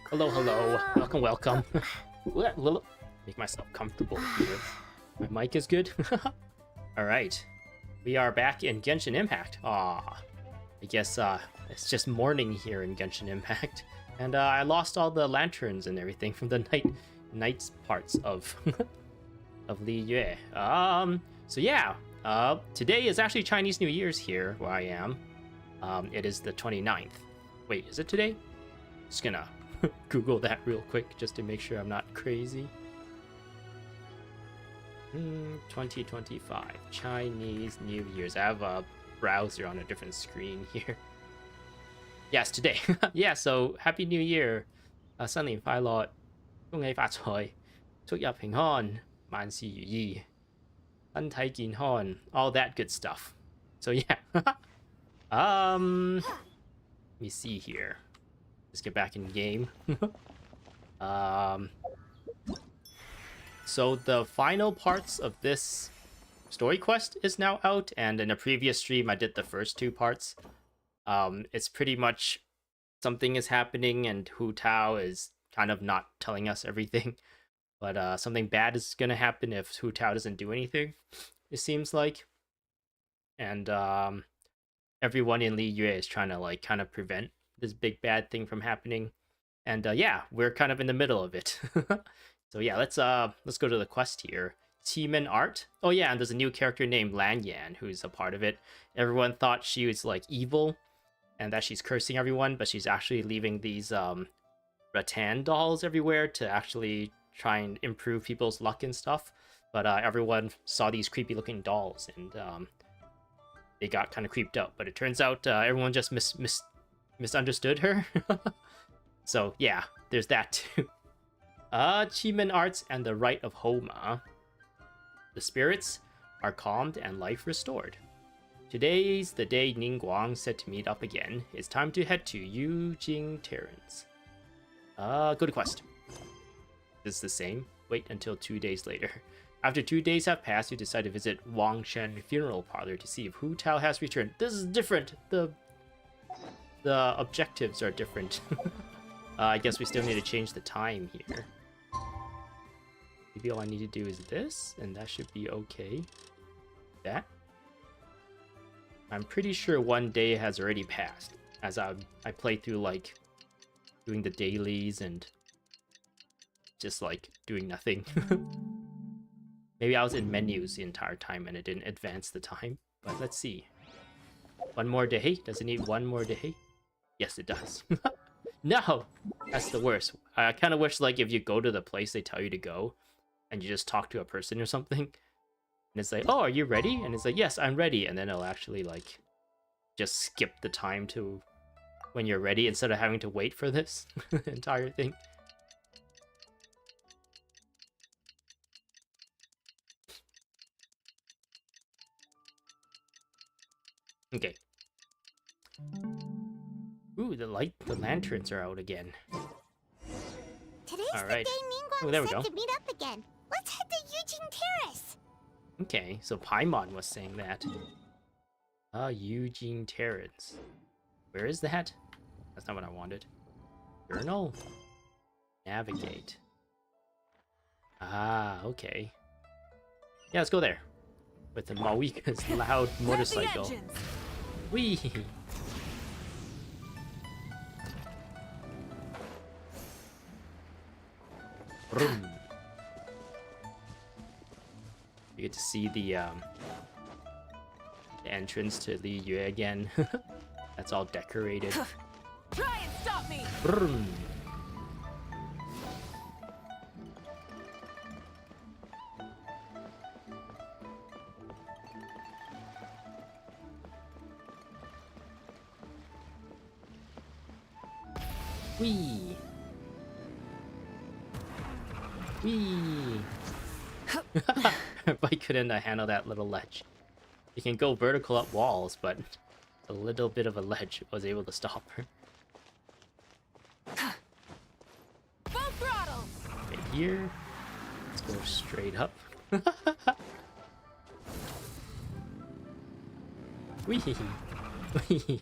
Hello, hello. Welcome, welcome. Make myself comfortable here. My mic is good. Alright. We are back in Genshin Impact. I guess it's just morning here in Genshin Impact. And I lost all the lanterns and everything from the night parts of of Li Yue. So yeah. Today is actually Chinese New Year's here where I am. It is the 29th. Wait, is it today? Just gonna Google that real quick just to make sure I'm not crazy. 2025 Chinese New Year's. I have a browser on a different screen here. Yes, today. Yeah, so Happy New Year. 新年快樂，恭喜發財，出入平安，萬事如意，身體健康, all that good stuff. So yeah. Let me see here. Let's get back in game. So the final parts of this story quest is now out, and in a previous stream I did the first two parts. It's pretty much something is happening and Hu Tao is kind of not telling us everything, but something bad is gonna happen if Hu Tao doesn't do anything, it seems like. And everyone in Li Yue is trying to kind of prevent this big bad thing from happening. And yeah, we're kind of in the middle of it. So yeah, let's go to the quest here. Team art. Oh yeah, and there's a new character named Lan Yan who's a part of it. Everyone thought she was evil and that she's cursing everyone, but she's actually leaving these rattan dolls everywhere to actually try and improve people's luck and stuff. But everyone saw these creepy looking dolls and they got kind of creeped out. But it turns out everyone just misunderstood her. So yeah, there's that too. Achievement arts and the Rite of Homa. The spirits are calmed and life restored. Today's the day Ningguang said to meet up again. It's time to head to Yujing Terrace. Go to quest. This is the same. Wait until 2 days later. After 2 days have passed, you decide to visit Wang Shen funeral parlor to see if Hu Tao has returned. This is different. The objectives are different. I guess we still need to change the time here. Maybe all I need to do is this, and that should be okay. That. I'm pretty sure 1 day has already passed, as I play through doing the dailies and just doing nothing. Maybe I was in menus the entire time and it didn't advance the time, but let's see. 1 more day? Does it need 1 more day? Yes, it does. No! That's the worst. I kind of wish if you go to the place they tell you to go and you just talk to a person or something, and it's like, oh, are you ready? And it's like, yes, I'm ready. And then it'll actually just skip the time to when you're ready instead of having to wait for this entire thing. Okay. Ooh, the lanterns are out again. Today's all right. the day Oh, there we Ningguang go. said to meet up again. Let's head to Yujing Terrace. Okay, so Paimon was saying that. Eugene Terrace. Where is that? That's not what I wanted. Journal? Navigate. Okay. Yeah, let's go there. With the Mawika's loud motorcycle. Whee! Vroom. You get to see the entrance to Li Yue again. That's all decorated. Try and stop me! Vroom. Whee! Whee! Bike couldn't handle that little ledge. You can go vertical up walls, but a little bit of a ledge was able to stop her. Full throttle! Okay, here. Let's go straight up. Whee! Whee!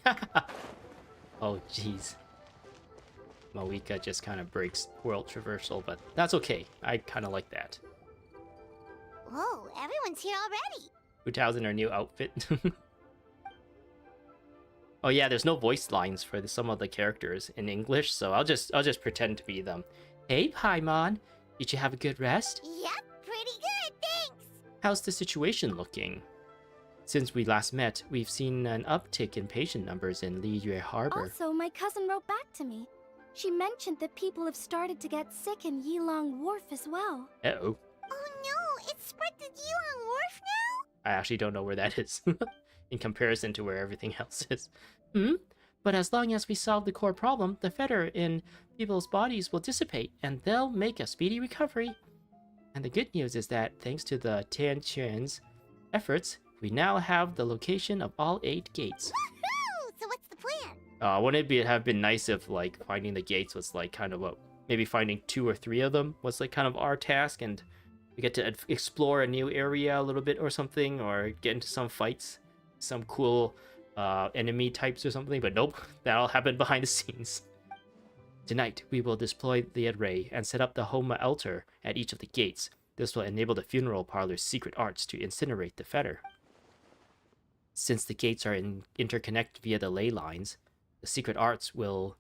Oh, jeez. Moika just kind of breaks world traversal, but that's okay. I kind of like that. Whoa, everyone's here already. Hu Tao's in her new outfit. Oh yeah, there's no voice lines for some of the characters in English, so I'll just pretend to be them. Hey Paimon, did you have a good rest? Yep, pretty good, thanks. How's the situation looking? Since we last met, we've seen an uptick in patient numbers in Liyue Harbor. Also, my cousin wrote back to me. She mentioned that people have started to get sick in Yilong Wharf as well. Uh-oh. Oh no, it's spread to Yulong Wharf now? I actually don't know where that is in comparison to where everything else is. But as long as we solve the core problem, the fetter in people's bodies will dissipate and they'll make a speedy recovery. And the good news is that thanks to the Tianquan's efforts, we now have the location of all 8 gates. Woohoo! So what's the plan? Wouldn't it have been nice if like finding the gates was like kind of maybe finding 2 or 3 of them was like kind of our task, and we get to explore a new area a little bit or something, or get into some fights, some cool enemy types or something, but nope, that all happened behind the scenes. Tonight, we will deploy the array and set up the Homa altar at each of the gates. This will enable the funeral parlor's secret arts to incinerate the fetter. Since the gates are interconnected via the ley lines, the secret arts will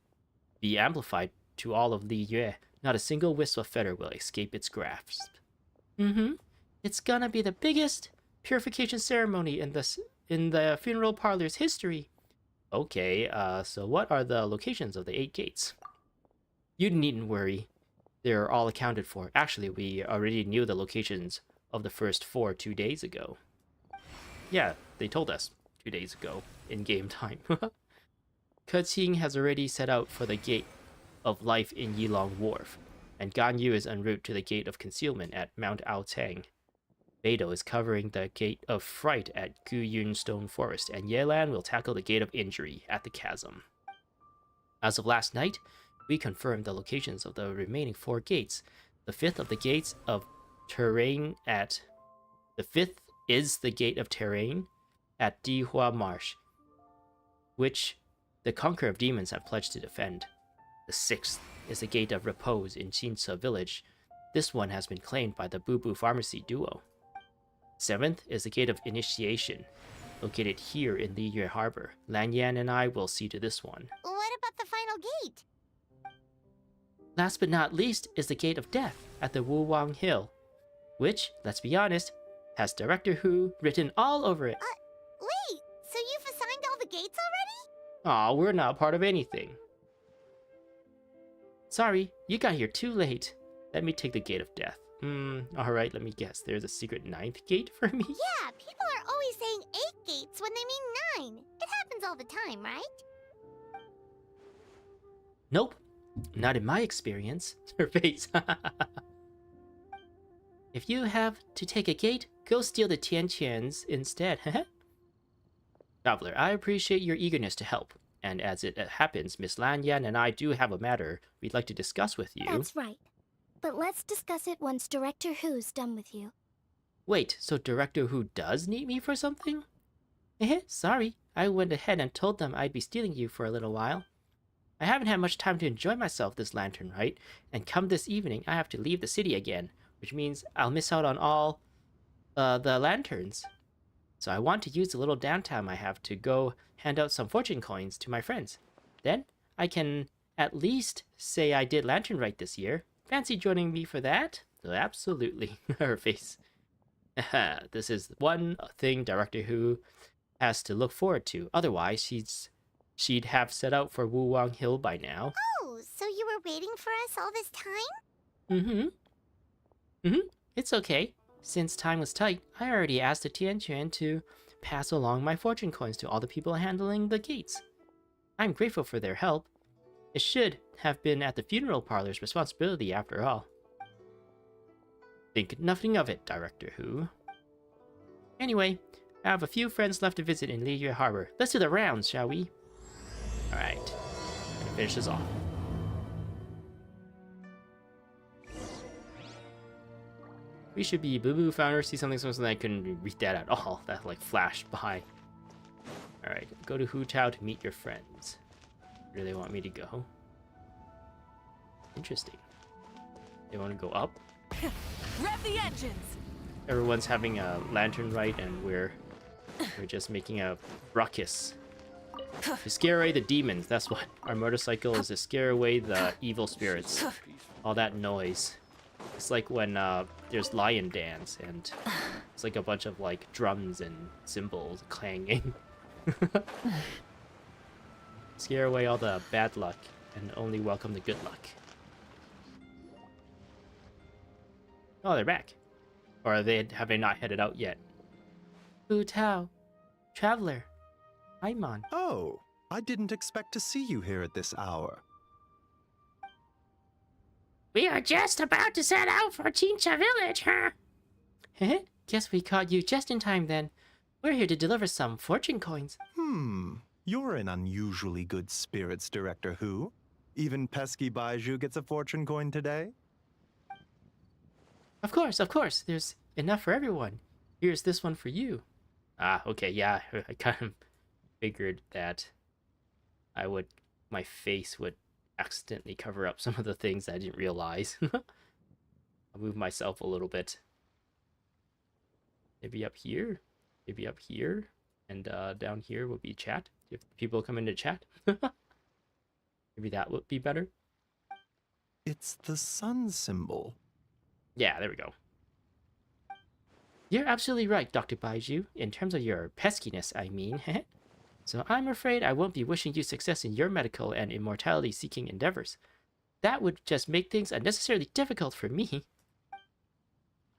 be amplified to all of Liyue. Not a single wisp of fetter will escape its grasp. It's gonna be the biggest purification ceremony in the funeral parlor's history. Okay, so what are the locations of the 8 gates? You needn't worry. They're all accounted for. Actually, we already knew the locations of the first 4 2 days ago. Yeah, they told us 2 days ago in game time. Keqing has already set out for the gate of life in Yilong Wharf, and Ganyu is en route to the gate of concealment at Mount Aotang. Beidou is covering the gate of fright at Guyun Stone Forest, and Yelan will tackle the gate of injury at the chasm. As of last night, we confirmed the locations of the remaining 4 gates. The 5th of the gates of terrain at... The 5th is the gate of terrain at Dihua Marsh, which the Conqueror of Demons have pledged to defend. The 6th is the gate of repose in Chinsa village. This one has been claimed by the Boo Boo Pharmacy duo. 7th is the gate of initiation, located here in Liyue Harbor. Lan Yan and I will see to this one. What about the final gate? Last but not least is the gate of death at the Wu Wang Hill, which, let's be honest, has Director Hu written all over it. Wait, so you've assigned all the gates already? Aw, we're not part of anything. Sorry, you got here too late. Let me take the gate of death. Alright, let me guess. There's a secret 9th gate for me? Yeah, people are always saying 8 gates when they mean 9. It happens all the time, right? Nope. Not in my experience. Her face. If you have to take a gate, go steal the Tianquans instead. Traveler, I appreciate your eagerness to help. And as it happens, Miss Lan Yan and I do have a matter we'd like to discuss with you. That's right. But let's discuss it once Director Hu's done with you. Wait, so Director Hu does need me for something? Sorry, I went ahead and told them I'd be stealing you for a little while. I haven't had much time to enjoy myself this Lantern Rite, and come this evening I have to leave the city again, which means I'll miss out on all the lanterns. So I want to use the little downtime I have to go hand out some fortune coins to my friends. Then I can at least say I did Lantern Rite this year. Fancy joining me for that? Absolutely. Her face. This is one thing Director Hu has to look forward to. Otherwise, she'd have set out for Wu Wang Hill by now. Oh, so you were waiting for us all this time? It's okay. Since time was tight, I already asked the Tianquan to pass along my fortune coins to all the people handling the gates. I'm grateful for their help. It should have been at the funeral parlor's responsibility after all. Think nothing of it, Director Hu. Anyway, I have a few friends left to visit in Liyue Harbor. Let's do the rounds, shall we? Alright. Finish this off. We should be Boo Boo Founder, see something I couldn't read that at all. That like flashed by. Alright, go to Hu Tao to meet your friends. Where do they want me to go? Interesting. They want to go up? Rev the engines! Everyone's having a Lantern Rite, and we're just making a ruckus. To scare away the demons, that's what. Our motorcycle is to scare away the evil spirits. All that noise. It's like when there's lion dance, and it's like a bunch of like drums and cymbals clanging. Scare away all the bad luck, and only welcome the good luck. Oh, they're back. Or have they not headed out yet? Hu Tao, Traveler, Paimon. Oh, I didn't expect to see you here at this hour. We are just about to set out for Chincha Village, huh? Guess we caught you just in time then. We're here to deliver some fortune coins. You're in unusually good spirits, Director Hu. Even pesky Baiju gets a fortune coin today? Of course. There's enough for everyone. Here's this one for you. Ah, okay, yeah. I kind of figured that my face would accidentally cover up some of the things I didn't realize. I'll move myself a little bit. Maybe up here. And down here will be chat. If people come into chat. Maybe that would be better. It's the sun symbol. Yeah, there we go. You're absolutely right, Dr. Baiju. In terms of your peskiness, I mean. So I'm afraid I won't be wishing you success in your medical and immortality-seeking endeavors. That would just make things unnecessarily difficult for me.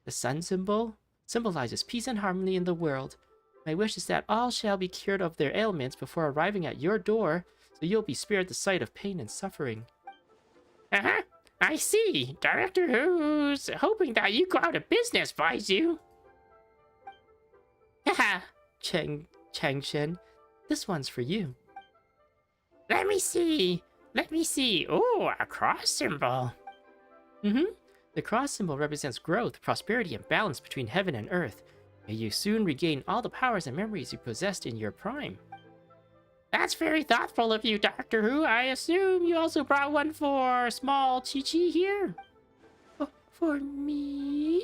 The sun symbol symbolizes peace and harmony in the world. My wish is that all shall be cured of their ailments before arriving at your door, so you'll be spared the sight of pain and suffering. Uh-huh. I see. Director Who's hoping that you go out of business, Baiju. Haha, Changshen. This one's for you. Let me see. Oh, a cross symbol. The cross symbol represents growth, prosperity, and balance between heaven and earth. May you soon regain all the powers and memories you possessed in your prime. That's very thoughtful of you, Doctor Who. I assume you also brought one for small Chi-Chi here? Oh, for me?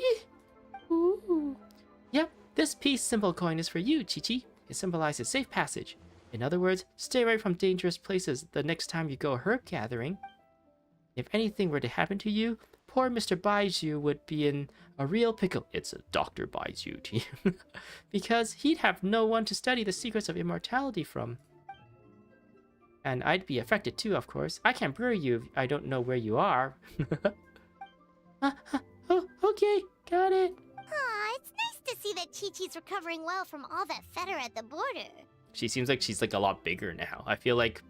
Ooh. Yep, this peace symbol coin is for you, Chi-Chi. It symbolizes safe passage. In other words, stay away from dangerous places the next time you go herb gathering. If anything were to happen to you, poor Mr. Baiju would be in a real pickle. It's a Dr. Baiju to you. Because he'd have no one to study the secrets of immortality from. And I'd be affected too, of course. I can't bury you if I don't know where you are. Oh, okay, got it. Aw, it's nice to see that Chi-Chi's recovering well from all that fetter at the border. She seems like she's like a lot bigger now. I feel like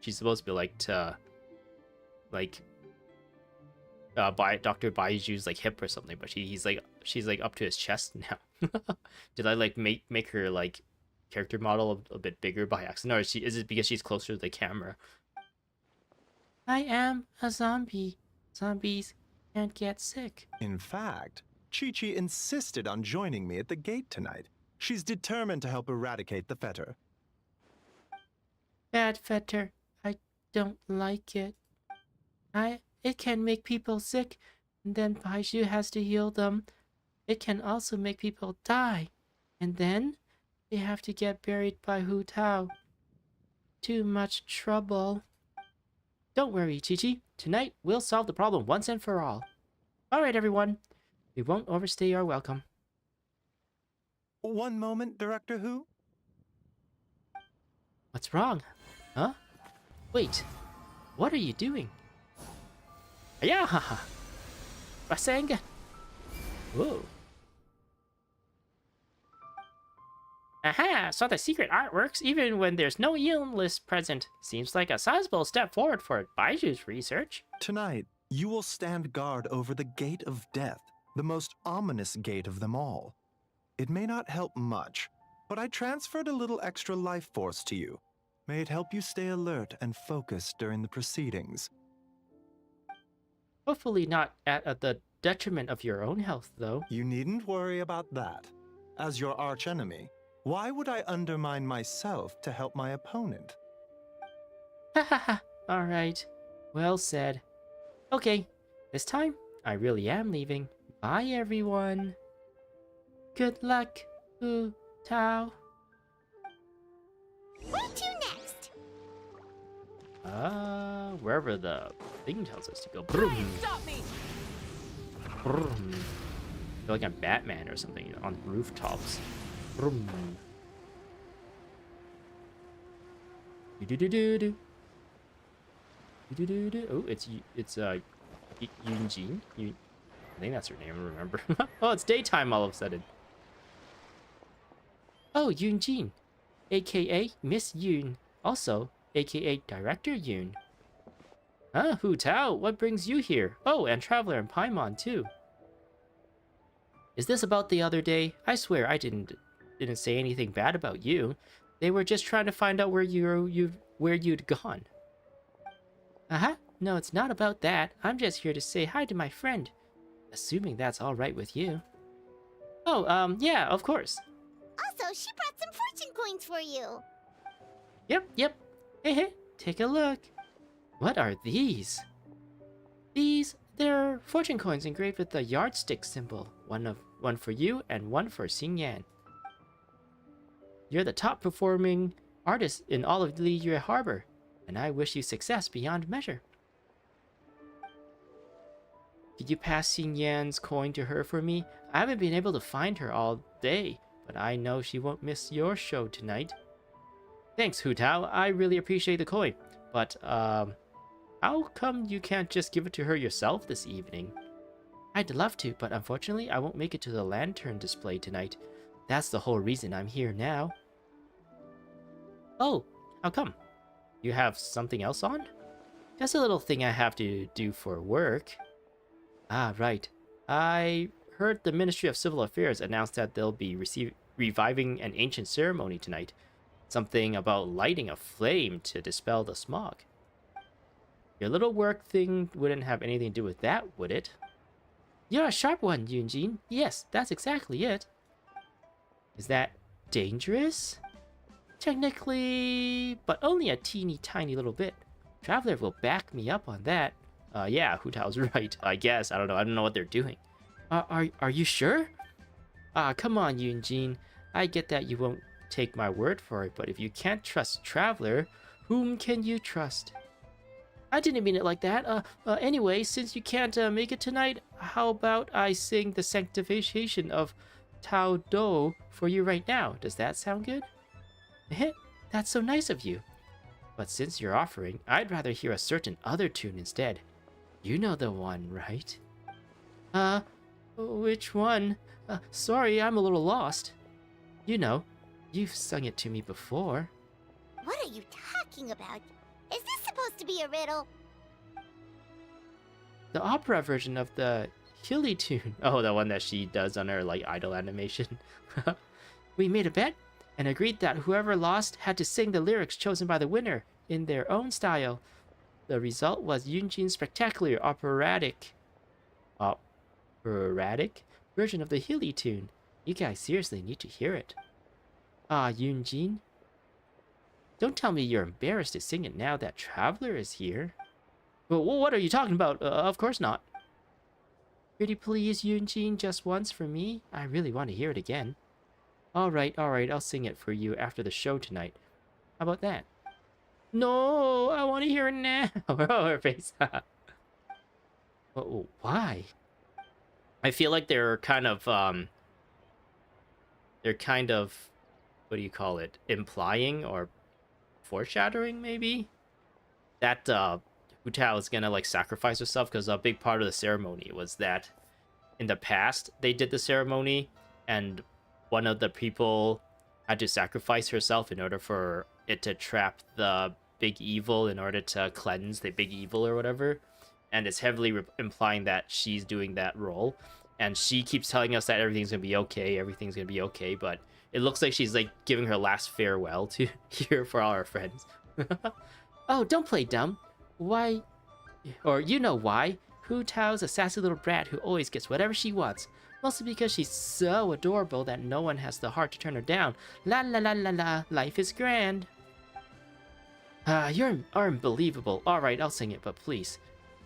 she's supposed to be by Dr. Baiju's like hip or something, but she's like up to his chest now. Did I like make her like character model a bit bigger by accident, or is it because she's closer to the camera? I am a zombie. Zombies can't get sick. In fact, Chi-Chi insisted on joining me at the gate tonight. She's determined to help eradicate the fetter. Bad fetter. I don't like it. It can make people sick, and then Baiju has to heal them. It can also make people die, and then they have to get buried by Hu Tao. Too much trouble. Don't worry, Chi-Chi. Tonight, we'll solve the problem once and for all. Alright, everyone. We won't overstay our welcome. One moment, Director Hu. What's wrong? Huh? Wait. What are you doing? Ayahaha! Rasengan! Whoa. Aha! So the secret art works even when there's no illness present. Seems like a sizable step forward for Baiju's research. Tonight, you will stand guard over the Gate of Death, the most ominous gate of them all. It may not help much, but I transferred a little extra life force to you. May it help you stay alert and focused during the proceedings. Hopefully not at the detriment of your own health, though. You needn't worry about that. As your archenemy, why would I undermine myself to help my opponent? Ha ha ha! Alright. Well said. Okay, this time, I really am leaving. Bye, everyone. Good luck, Hu Tao. Where to next? Wherever the thing tells us to go. Try Brum, and stop me! brum. I feel like I'm Batman or something on rooftops. Brum. Do-do-do-do-do. Do-do-do-do. Oh, it's Yunjin. I think that's her name, I remember. Oh, it's daytime all of a sudden. Oh, Yunjin, aka Miss Yoon, also aka Director Yoon. Huh, Hu Tao, what brings you here? Oh, and Traveler and Paimon too. Is this about the other day? I swear I didn't say anything bad about you. They were just trying to find out where you'd gone. Uh-huh. No, it's not about that. I'm just here to say hi to my friend. Assuming that's all right with you. Oh, yeah, of course. Also, she brought some fortune coins for you. Yep. Hey, take a look. What are these? They're fortune coins engraved with the yardstick symbol. One for you and one for Xing Yan. You're the top performing artist in all of Liyue Harbor, and I wish you success beyond measure. Could you pass Xing Yan's coin to her for me? I haven't been able to find her all day, but I know she won't miss your show tonight. Thanks, Hu Tao. I really appreciate the coin, but how come you can't just give it to her yourself this evening? I'd love to, but unfortunately I won't make it to the lantern display tonight. That's the whole reason I'm here now. Oh, how come? You have something else on? Just a little thing I have to do for work. Ah, right. I heard the Ministry of Civil Affairs announced that they'll be reviving an ancient ceremony tonight. Something about lighting a flame to dispel the smog. Your little work thing wouldn't have anything to do with that, would it? You're a sharp one, Yunjin. Yes, that's exactly it. Is that dangerous? Technically, but only a teeny tiny little bit. Traveler will back me up on that. Yeah, Hu Tao's right, I guess. I don't know what they're doing. Are you sure? Come on, Yunjin. I get that you won't take my word for it, but if you can't trust Traveler, whom can you trust? I didn't mean it like that. Anyway, since you can't make it tonight, how about I sing the sanctification of Tao Do for you right now? Does that sound good? That's so nice of you. But since you're offering, I'd rather hear a certain other tune instead. You know the one, right? Which one? Sorry, I'm a little lost. You know, you've sung it to me before. What are you talking about? Is this supposed to be a riddle? The opera version of the Hilly tune. Oh, the one that she does on her, like, idol animation. We made a bet and agreed that whoever lost had to sing the lyrics chosen by the winner in their own style. The result was Yunjin's spectacular operatic version of the Hilly tune. You guys seriously need to hear it. Yunjin, don't tell me you're embarrassed to sing it now that Traveler is here. Well, what are you talking about? Of course not. Pretty please, Yunjin, just once for me? I really want to hear it again. Alright, I'll sing it for you after the show tonight. How about that? No, I want to hear it now. Oh, her face. Why? I feel like they're kind of, what do you call it? Implying or foreshadowing, maybe? That, Hu Tao is gonna, like, sacrifice herself, because a big part of the ceremony was that in the past, they did the ceremony, and one of the people had to sacrifice herself in order for it to trap the big evil, in order to cleanse the big evil or whatever. And it's heavily implying that she's doing that role. And she keeps telling us that everything's gonna be okay, but it looks like she's, like, giving her last farewell to here for all her friends. Oh, don't play dumb. Why? Or you know why. Hu Tao's a sassy little brat who always gets whatever she wants. Mostly because she's so adorable that no one has the heart to turn her down. La la la la la, life is grand. You're unbelievable. Alright, I'll sing it, but please,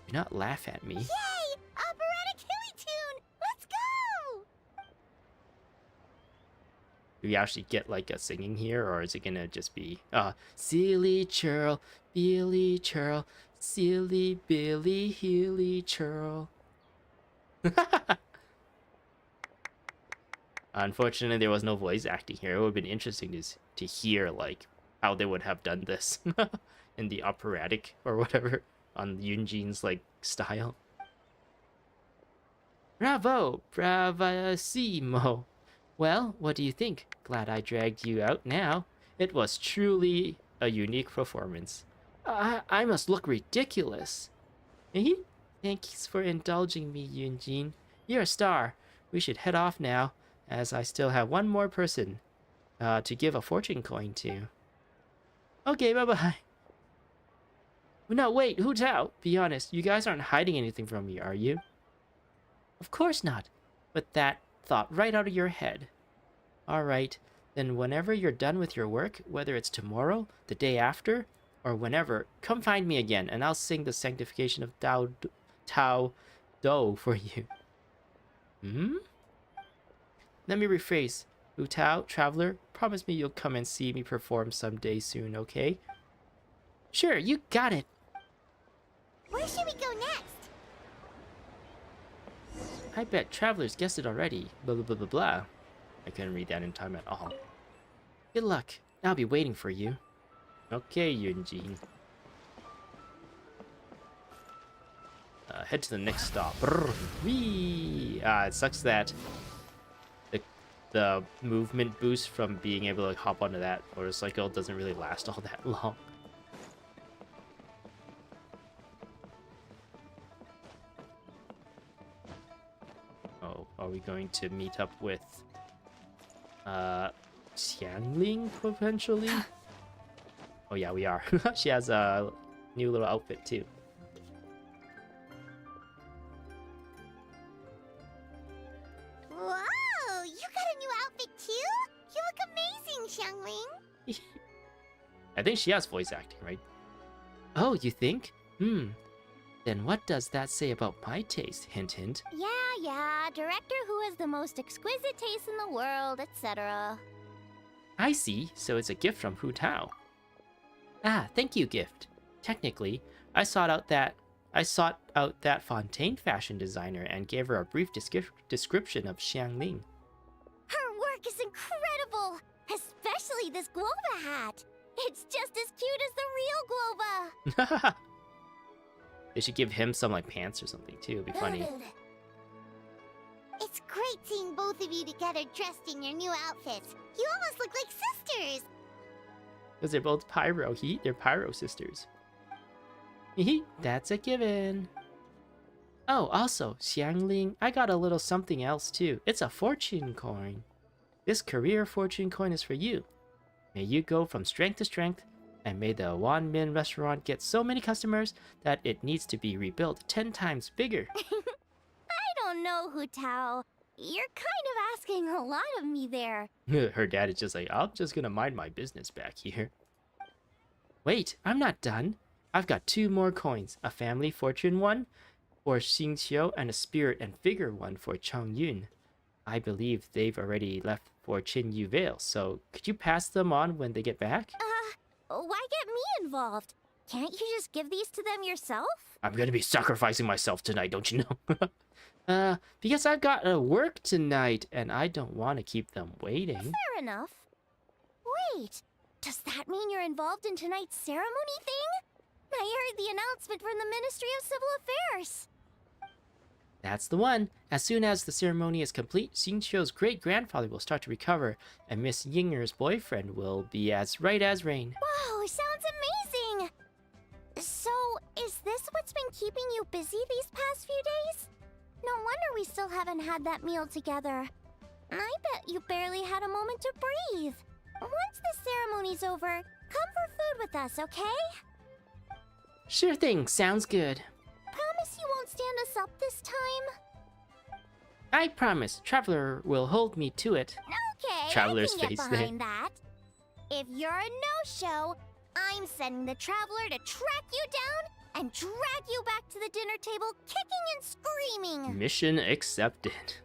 Do not laugh at me. Yay! Operatic hilly tune! Let's go! Do we actually get like a singing here, or is it gonna just be silly churl, Billy churl, silly Billy Healy churl? Unfortunately, there was no voice acting here. It would have been interesting to hear like how they would have done this in the operatic or whatever on Yunjin's like style. Bravo, bravissimo. Well, what do you think? Glad I dragged you out now. It was truly a unique performance. I must look ridiculous. Thanks for indulging me, Yunjin. You're a star. We should head off now, as I still have one more person to give a fortune coin to. Okay, bye-bye. No, wait, Hu Tao, be honest, you guys aren't hiding anything from me, are you? Of course not, but that thought right out of your head. Alright, then whenever you're done with your work, whether it's tomorrow, the day after, or whenever, come find me again, and I'll sing the sanctification of Tao Do for you. Let me rephrase. Hu Tao, Traveler, promise me you'll come and see me perform someday soon, okay? Sure, you got it! Where should we go next? I bet Traveler's guessed it already. Blah blah blah blah blah. I couldn't read that in time at all. Good luck. I'll be waiting for you. Okay, Yunjin. Head to the next stop. Brrr. Whee! It sucks that the movement boost from being able to hop onto that motorcycle doesn't really last all that long. Oh, are we going to meet up with Xiangling potentially? Oh yeah, we are. She has a new little outfit too. Whoa! You got a new outfit too? You look amazing, Xiangling. I think she has voice acting, right? Oh, you think? Then what does that say about my taste? Hint, hint. Yeah. Director who has the most exquisite taste in the world, etc. I see. So it's a gift from Hu Tao. Ah, thank you, gift. Technically, I sought out that Fontaine fashion designer and gave her a brief description of Xiangling. Her work is incredible, especially this Glova hat. It's just as cute as the real Glova. They should give him some like pants or something too. It'd be funny. It's great seeing both of you together dressed in your new outfits. You almost look like sisters. Because they're both pyro. They're pyro sisters. That's a given. Oh, also, Xiangling, I got a little something else too. It's a fortune coin. This career fortune coin is for you. May you go from strength to strength, and may the Wanmin restaurant get so many customers that it needs to be rebuilt 10 times bigger. I don't know, Hu Tao. You're kind of asking a lot of me there. Her dad is just like, I'm just gonna mind my business back here. Wait, I'm not done. I've got 2 more coins. A family fortune one for Xingqiu and a spirit and figure one for Changyun. I believe they've already left for Qinyu Vale, so could you pass them on when they get back? Why get me involved? Can't you just give these to them yourself? I'm gonna be sacrificing myself tonight, don't you know? Because I've got to work tonight, and I don't want to keep them waiting. Fair enough. Wait, does that mean you're involved in tonight's ceremony thing? I heard the announcement from the Ministry of Civil Affairs. That's the one. As soon as the ceremony is complete, Xingqiu's great-grandfather will start to recover, and Miss Yinger's boyfriend will be as right as rain. Wow, sounds amazing! So, is this what's been keeping you busy these past few days? No wonder we still haven't had that meal together. I bet you barely had a moment to breathe. Once the ceremony's over, come for food with us, okay? Sure thing, sounds good. Promise you won't stand us up this time? I promise, Traveler will hold me to it. Okay, Traveler's I can face get there. behind that. If you're a no-show, I'm sending the Traveler to track you down and drag you back to the dinner table kicking and screaming. Mission accepted.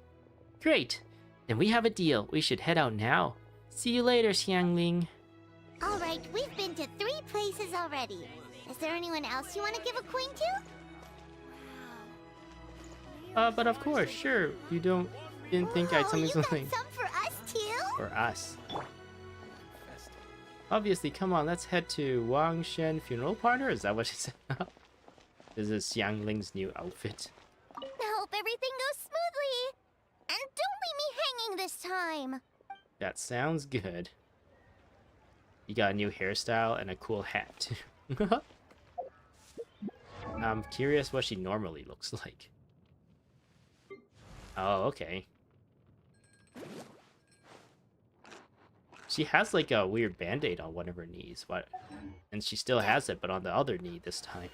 Great. Then we have a deal. We should head out now. See you later, Xiangling. Alright, we've been to 3 places already. Is there anyone else you want to give a coin to? But of course, sure. You didn't think I'd tell me you something got some for us too? for us. Obviously, come on, let's head to Wang Shen Funeral Parlor. Is that what she said? This is Xiangling's new outfit. I hope everything goes smoothly. And don't leave me hanging this time. That sounds good. You got a new hairstyle and a cool hat, too. I'm curious what she normally looks like. Oh, okay. She has like a weird band-aid on one of her knees. What? And she still has it, but on the other knee this time.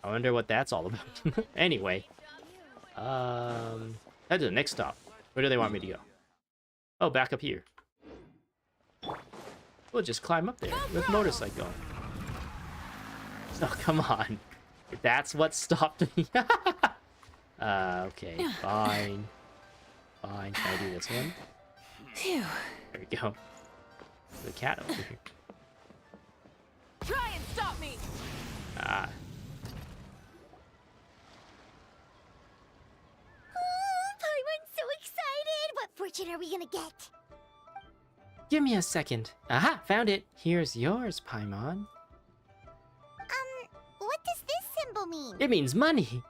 I wonder what that's all about. Anyway. Head to the next stop. Where do they want me to go? Oh, back up here. We'll just climb up there with motorcycle. Oh, come on. That's what stopped me. Okay, fine. Fine, can I do this one? Phew. There we go. The cat over here. Try and stop me! Ah. Paimon's so excited. What fortune are we gonna get? Give me a second. Aha, found it. Here's yours, Paimon. What does this symbol mean? It means money.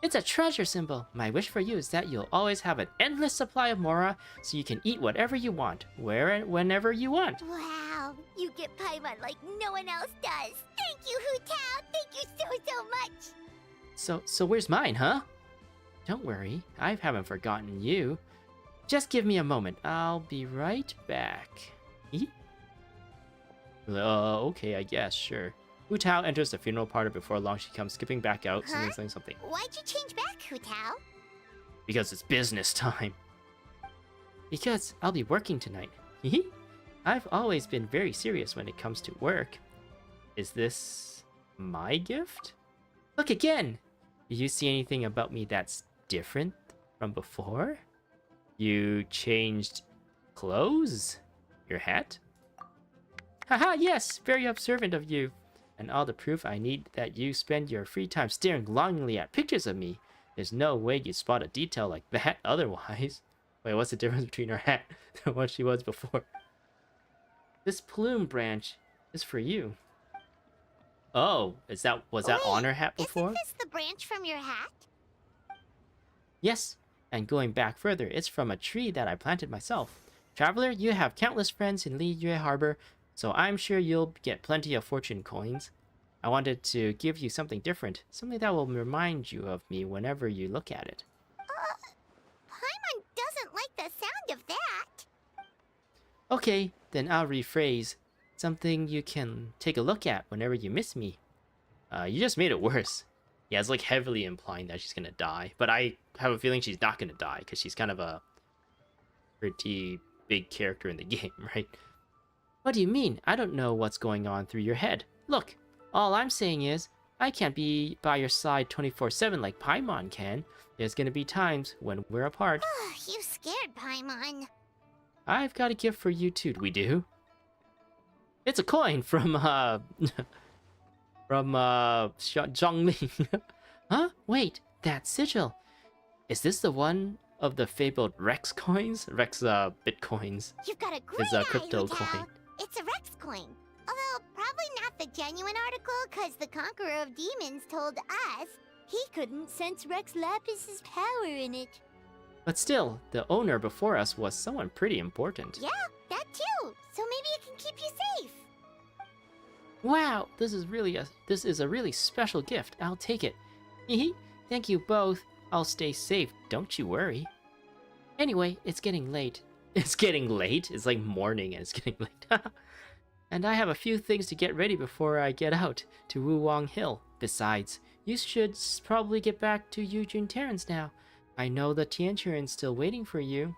It's a treasure symbol. My wish for you is that you'll always have an endless supply of mora, so you can eat whatever you want, where and whenever you want. Wow, you get Paimon like no one else does. Thank you, Hu Tao. Thank you so much. So where's mine, huh? Don't worry, I haven't forgotten you. Just give me a moment. I'll be right back. Okay, I guess, sure. Hu Tao enters the funeral parlor. Before long, she comes skipping back out, Huh? saying something. Why'd you change back, Hu Tao? Because it's business time. Because I'll be working tonight. I've always been very serious when it comes to work. Is this my gift? Look again! Do you see anything about me that's different from before? You changed clothes? Your hat? Haha, yes! Very observant of you. And all the proof I need that you spend your free time staring longingly at pictures of me. There's no way you'd spot a detail like that otherwise. Wait, what's the difference between her hat and what she was before? This plume branch is for you. Oh, was that on her hat before? Isn't this the branch from your hat? Yes, and going back further, it's from a tree that I planted myself. Traveler, you have countless friends in Liyue Harbor, so I'm sure you'll get plenty of fortune coins. I wanted to give you something different, something that will remind you of me whenever you look at it. Paimon doesn't like the sound of that. Okay, then I'll rephrase. Something you can take a look at whenever you miss me. You just made it worse. Yeah, it's like heavily implying that she's gonna die, but I have a feeling she's not gonna die because she's kind of a pretty big character in the game, right? What do you mean? I don't know what's going on through your head. Look, all I'm saying is, I can't be by your side 24/7 like Paimon can. There's gonna be times when we're apart. You scared Paimon. I've got a gift for you too, we do. It's a coin from, Zhongli. Huh? Wait, that sigil. Is this the one of the fabled Rex coins? Rex, bitcoins. You've got a great His, eye, crypto Hu Tao. coin. It's a Rex coin. Although, probably not the genuine article, because the Conqueror of Demons told us he couldn't sense Rex Lapis's power in it. But still, the owner before us was someone pretty important. Yeah, that too. So maybe it can keep you safe. Wow, this is a really special gift. I'll take it. Hehe. Thank you both. I'll stay safe, don't you worry. Anyway, it's getting late. It's getting late? It's like morning and it's getting late. And I have a few things to get ready before I get out to Wuwang Hill. Besides, you should probably get back to Eugene Terrace now. I know the Tianchuan's still waiting for you.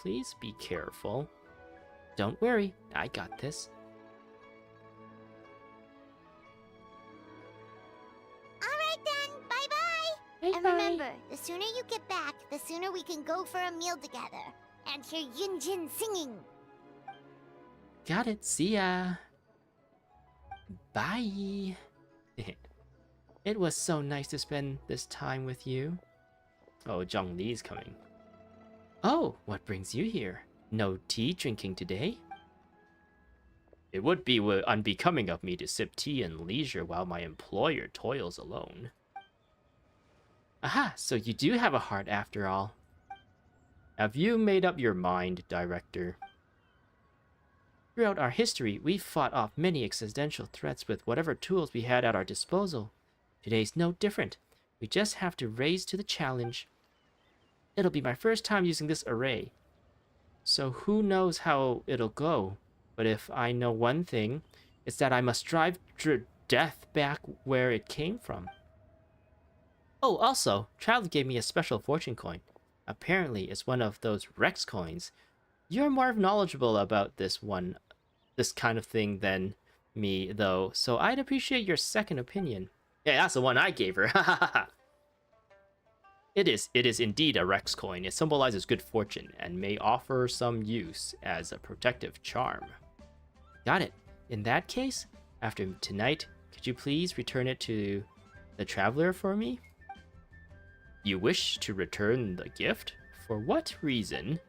Please be careful. Don't worry, I got this. And remember, the sooner you get back, the sooner we can go for a meal together. And hear Yunjin singing. Got it. See ya. Bye. It was so nice to spend this time with you. Oh, Zhongli's coming. Oh, what brings you here? No tea drinking today? It would be unbecoming of me to sip tea in leisure while my employer toils alone. Aha, so you do have a heart after all. Have you made up your mind, Director? Throughout our history, we've fought off many existential threats with whatever tools we had at our disposal. Today's no different. We just have to raise to the challenge. It'll be my first time using this array, so who knows how it'll go. But if I know one thing, it's that I must drive death back where it came from. Oh, also, Traveler gave me a special fortune coin. Apparently, it's one of those Rex coins. You're more knowledgeable about this kind of thing than me, though, so I'd appreciate your second opinion. Yeah, that's the one I gave her. It is indeed a Rex coin. It symbolizes good fortune and may offer some use as a protective charm. Got it. In that case, after tonight, could you please return it to the Traveler for me? You wish to return the gift? For what reason?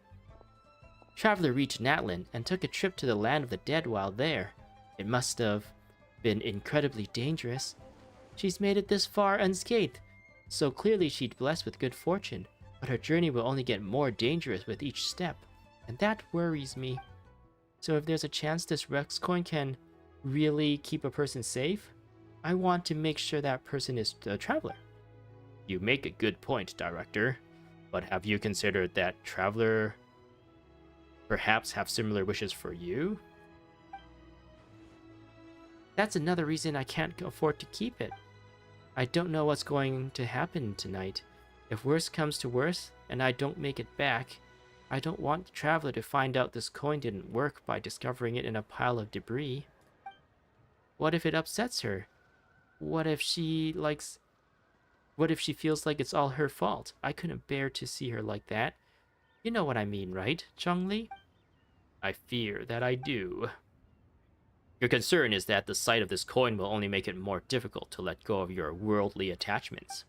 Traveler reached Natlan and took a trip to the land of the dead while there. It must have been incredibly dangerous. She's made it this far unscathed, so clearly she's blessed with good fortune, but her journey will only get more dangerous with each step, and that worries me. So if there's a chance this Rex coin can really keep a person safe, I want to make sure that person is the Traveler. You make a good point, Director, but have you considered that Traveler perhaps have similar wishes for you? That's another reason I can't afford to keep it. I don't know what's going to happen tonight. If worse comes to worse, and I don't make it back, I don't want the Traveler to find out this coin didn't work by discovering it in a pile of debris. What if it upsets her? What if she feels like it's all her fault? I couldn't bear to see her like that. You know what I mean, right, Zhongli? I fear that I do. Your concern is that the sight of this coin will only make it more difficult to let go of your worldly attachments.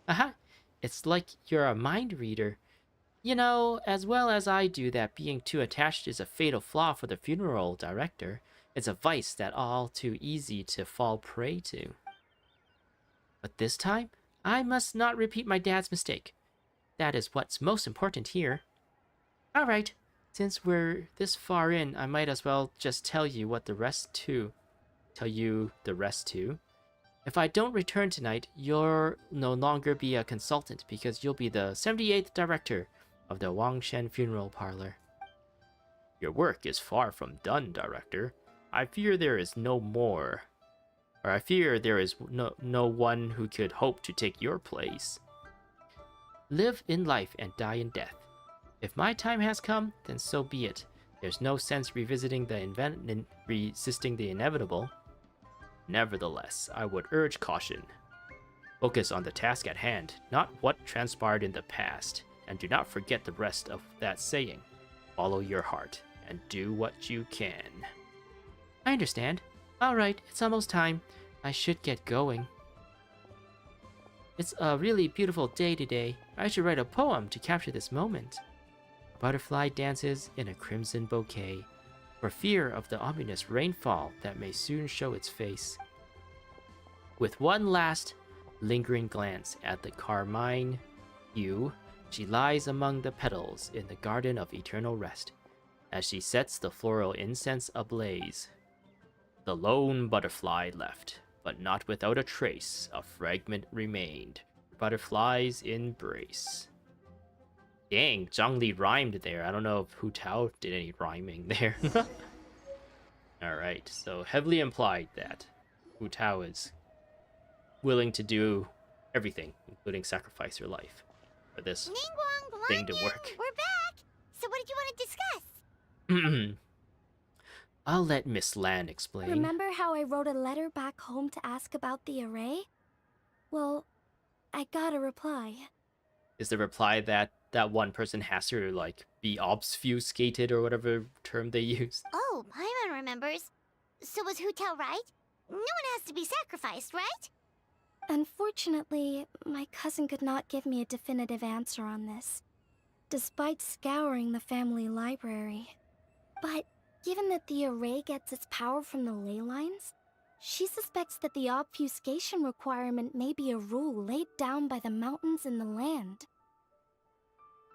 Aha! It's like you're a mind reader. You know, as well as I do, that being too attached is a fatal flaw for the funeral director. It's a vice that all too easy to fall prey to. But this time, I must not repeat my dad's mistake. That is what's most important here. Alright, since we're this far in, I might as well just tell you the rest too. If I don't return tonight, you'll no longer be a consultant because you'll be the 78th director of the Wangshen Funeral Parlor. Your work is far from done, Director. I fear there is no one who could hope to take your place. Live in life and die in death. If my time has come, then so be it. There's no sense resisting the inevitable. Nevertheless, I would urge caution. Focus on the task at hand, not what transpired in the past, and do not forget the rest of that saying. Follow your heart, and do what you can. I understand. Alright, it's almost time. I should get going. It's a really beautiful day today. I should write a poem to capture this moment. A butterfly dances in a crimson bouquet, for fear of the ominous rainfall that may soon show its face. With one last, lingering glance at the carmine hue, she lies among the petals in the garden of eternal rest, as she sets the floral incense ablaze. The lone butterfly left, but not without a trace. A fragment remained. Butterfly's embrace. Dang, Zhongli rhymed there. I don't know if Hu Tao did any rhyming there. Alright, so heavily implied that Hu Tao is willing to do everything, including sacrifice her life, for this thing to work. We're back! So what did you want to discuss? I'll let Miss Lan explain. Remember how I wrote a letter back home to ask about the array? Well, I got a reply. Is the reply that that one person has to, like, be obfuscated or whatever term they use? Oh, Paimon remembers. So was Hu Tao right? No one has to be sacrificed, right? Unfortunately, my cousin could not give me a definitive answer on this, despite scouring the family library. But given that the array gets its power from the ley lines, she suspects that the obfuscation requirement may be a rule laid down by the mountains and the land.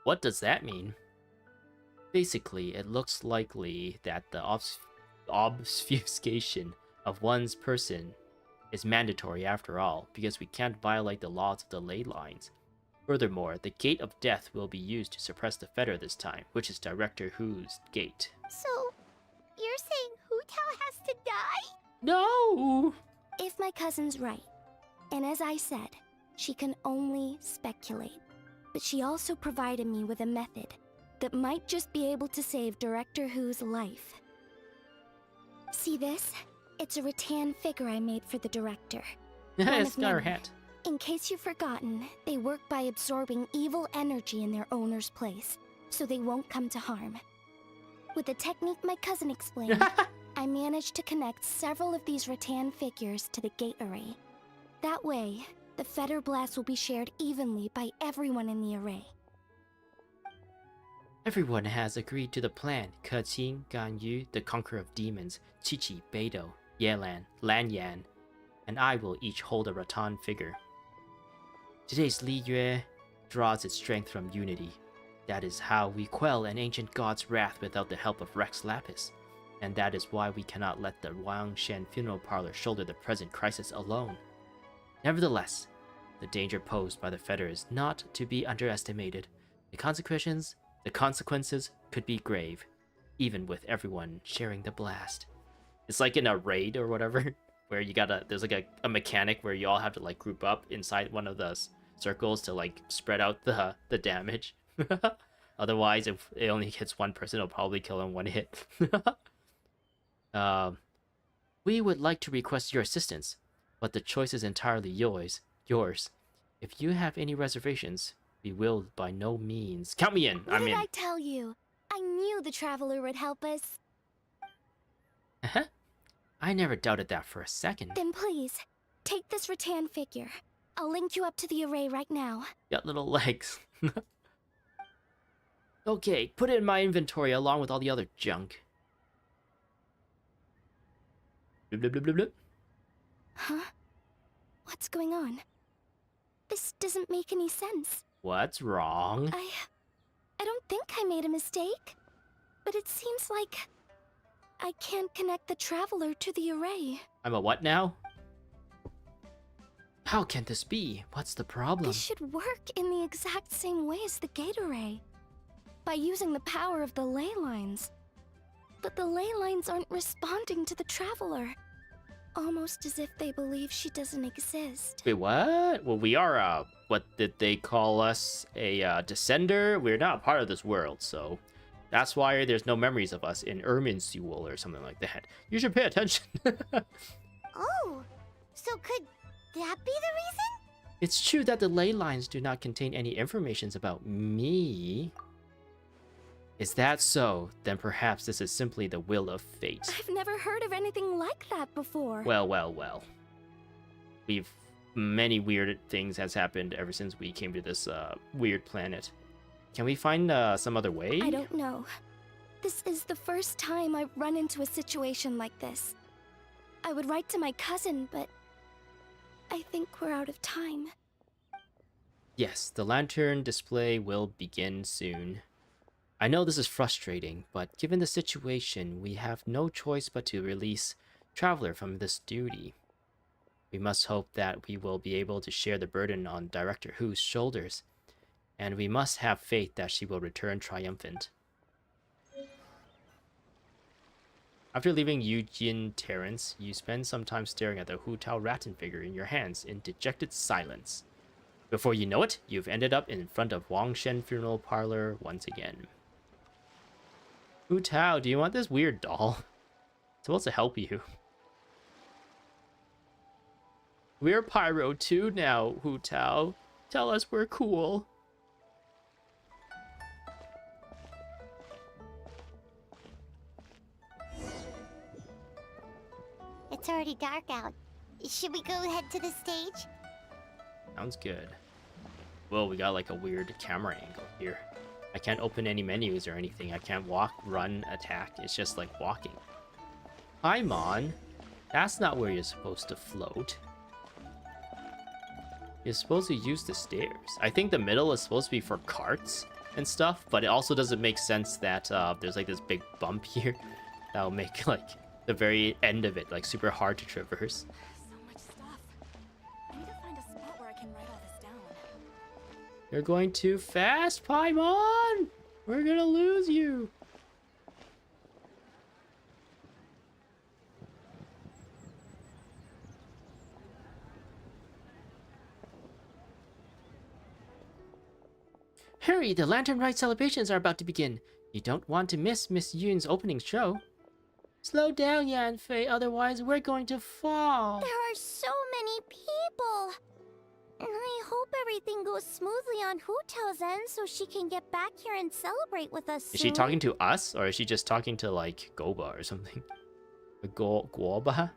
What does that mean? Basically, it looks likely that the obfuscation of one's person is mandatory after all, because we can't violate the laws of the ley lines. Furthermore, the Gate of Death will be used to suppress the fetter this time, which is Director Hu's gate. So, you're saying Hu Tao has to die? No! If my cousin's right, and as I said, she can only speculate, but she also provided me with a method that might just be able to save Director Hu's life. See this? It's a rattan figure I made for the director. It's of got her many. hat. In case you've forgotten, they work by absorbing evil energy in their owner's place, so they won't come to harm. With the technique my cousin explained, I managed to connect several of these rattan figures to the gate array. That way, the fetter blast will be shared evenly by everyone in the array. Everyone has agreed to the plan. Keqing, Gan Yu, the Conqueror of Demons, Qiqi, Beidou, Yelan, Lan Yan, and I will each hold a rattan figure. Today's Li Yue draws its strength from unity. That is how we quell an ancient god's wrath without the help of Rex Lapis. And that is why we cannot let the Wangshan funeral parlor shoulder the present crisis alone. Nevertheless, the danger posed by the fetter is not to be underestimated. The consequences could be grave, even with everyone sharing the blast. It's like in a raid or whatever, where there's like a mechanic where you all have to like group up inside one of the circles to like spread out the damage. Otherwise, if it only hits one person, it'll probably kill in one hit. We would like to request your assistance, but the choice is entirely yours. If you have any reservations, we will by no means count me in. What I'm did in. I tell you? I knew the Traveler would help us. I never doubted that for a second. Then please, take this rattan figure. I'll link you up to the array right now. Got little legs. Okay, put it in my inventory along with all the other junk. Blub, blub, blub, blub, blub. Huh? What's going on? This doesn't make any sense. What's wrong? I don't think I made a mistake. But it seems like I can't connect the Traveler to the array. I'm a what now? How can this be? What's the problem? This should work in the exact same way as the gate array, by using the power of the ley lines. But the ley lines aren't responding to the Traveler. Almost as if they believe she doesn't exist. Wait, what? Well, we are, what did they call us? A descender? We're not part of this world, so that's why there's no memories of us in Irminsul or something like that. You should pay attention. Oh, so could that be the reason? It's true that the ley lines do not contain any informations about me. Is that so? Then perhaps this is simply the will of fate. I've never heard of anything like that before. Well. Many weird things has happened ever since we came to this weird planet. Can we find some other way? I don't know. This is the first time I've run into a situation like this. I would write to my cousin, but I think we're out of time. Yes, the lantern display will begin soon. I know this is frustrating, but given the situation, we have no choice but to release Traveler from this duty. We must hope that we will be able to share the burden on Director Hu's shoulders, and we must have faith that she will return triumphant. After leaving Eugene Terrace, you spend some time staring at the Hu Tao rattan figure in your hands in dejected silence. Before you know it, you've ended up in front of Wangshan Funeral Parlor once again. Hu Tao, do you want this weird doll? It's supposed to help you. We're Pyro too now, Hu Tao. Tell us we're cool. It's already dark out. Should we go head to the stage? Sounds good. Whoa, we got like a weird camera angle here. I can't open any menus or anything. I can't walk, run, attack. It's just like walking. Paimon, that's not where you're supposed to float. You're supposed to use the stairs. I think the middle is supposed to be for carts and stuff, but it also doesn't make sense that there's like this big bump here that'll make like the very end of it like super hard to traverse. So much stuff. I need to find a spot where I can write all this down. You're going too fast, Paimon! We're gonna lose you! Hurry, the Lantern Rite celebrations are about to begin. You don't want to miss Miss Yoon's opening show. Slow down, Yan Fei, otherwise we're going to fall. There are so many people. And I hope everything goes smoothly on Hu Tao's end so she can get back here and celebrate with us soon. Is she talking to us, or is she just talking to, like, Goba or something? Guoba?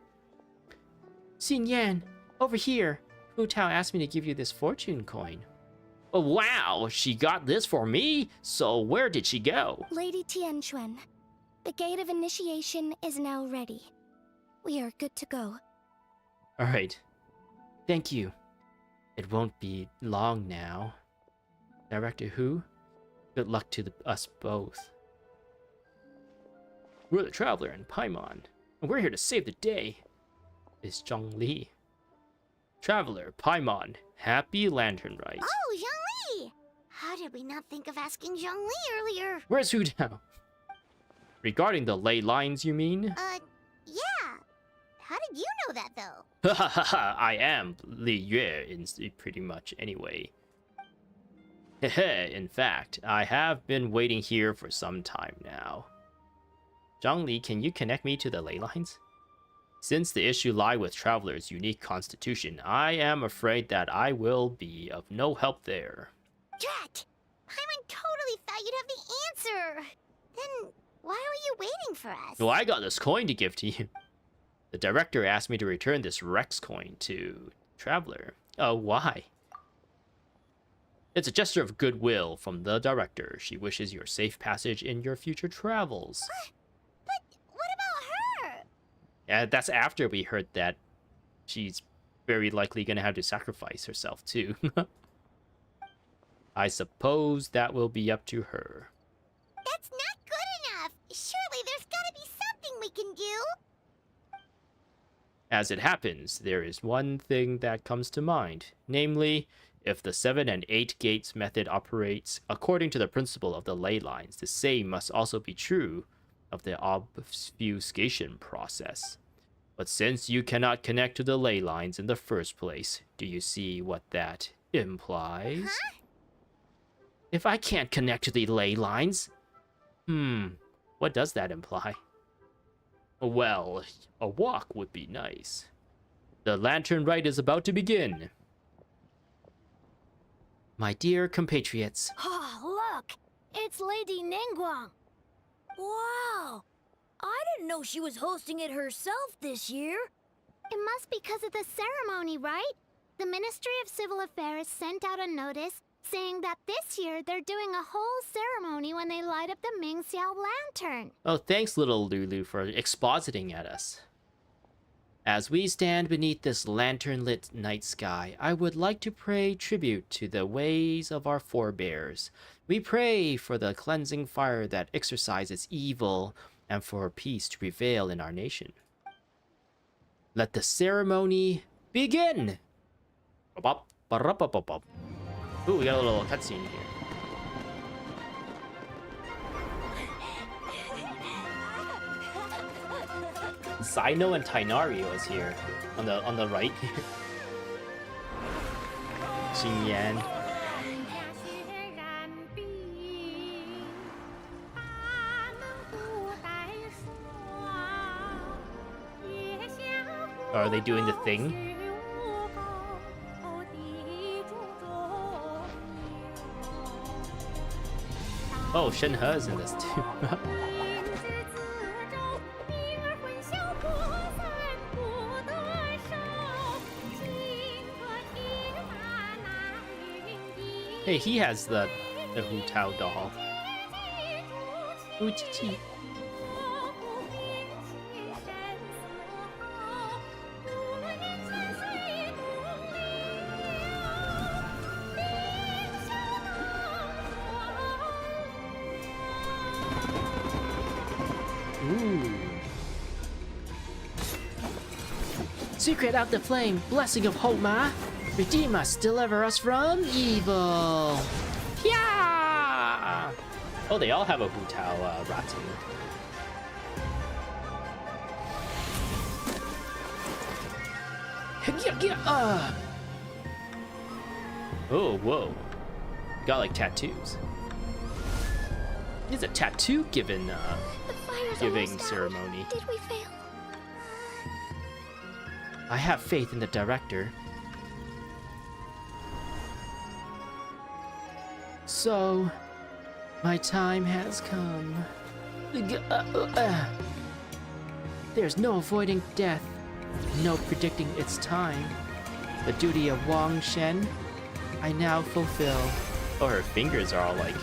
Xin Yan, over here. Hu Tao asked me to give you this fortune coin. Oh, wow, she got this for me? So where did she go? Lady Tianquan, the gate of initiation is now ready. We are good to go. Alright. Thank you. It won't be long now. Director Hu, good luck to us both. We're the Traveler and Paimon, and we're here to save the day. Is Zhongli. Traveler, Paimon, happy Lantern Rite. Oh, Zhongli! How did we not think of asking Zhongli earlier? Where's Hu Tao? Regarding the ley lines, you mean? Yeah. How did you know that, though? Ha ha ha ha, I am Li Yue pretty much anyway. Hehe, in fact, I have been waiting here for some time now. Zhongli, can you connect me to the ley lines? Since the issue lie with Traveler's unique constitution, I am afraid that I will be of no help there. Drat! Paimon totally thought you'd have the answer. Then why were you waiting for us? Well, I got this coin to give to you. The director asked me to return this Rex coin to Traveler. Why? It's a gesture of goodwill from the director. She wishes your safe passage in your future travels. But what about her? Yeah, that's after we heard that she's very likely gonna have to sacrifice herself too. I suppose that will be up to her. That's not good enough. Surely there's gotta be something we can do. As it happens, there is one thing that comes to mind, namely, if the 7 and 8 gates method operates according to the principle of the ley lines, the same must also be true of the obfuscation process. But since you cannot connect to the ley lines in the first place, do you see what that implies? Huh? If I can't connect to the ley lines, what does that imply? Well, a walk would be nice. The Lantern Rite is about to begin. My dear compatriots. Oh, look! It's Lady Ningguang. Wow! I didn't know she was hosting it herself this year. It must be because of the ceremony, right? The Ministry of Civil Affairs sent out a notice saying that this year they're doing a whole ceremony when they light up the Mingxiao lantern. Oh, thanks, little Lulu, for expositing at us. As we stand beneath this lantern-lit night sky, I would like to pay tribute to the ways of our forebears. We pray for the cleansing fire that exorcises evil and for peace to prevail in our nation. Let the ceremony begin! Ooh, we got a little cutscene here. Zino and Tainario is here on the right here. Xin Yan. Are they doing the thing? Oh, Shenhe is in this too. Hey, he has the Hu Tao doll. Ooh, chi-chi. Ooh. Secret out the flame, blessing of Homa. Redeem us, deliver us from evil. Yeah! Oh, they all have a Hu Tao Ratu. Oh, whoa. Got like tattoos. It's a tattoo giving ceremony. Did we fail? I have faith in the director. So, my time has come. There's no avoiding death, no predicting its time. The duty of Wang Shen, I now fulfill. Oh, her fingers are all like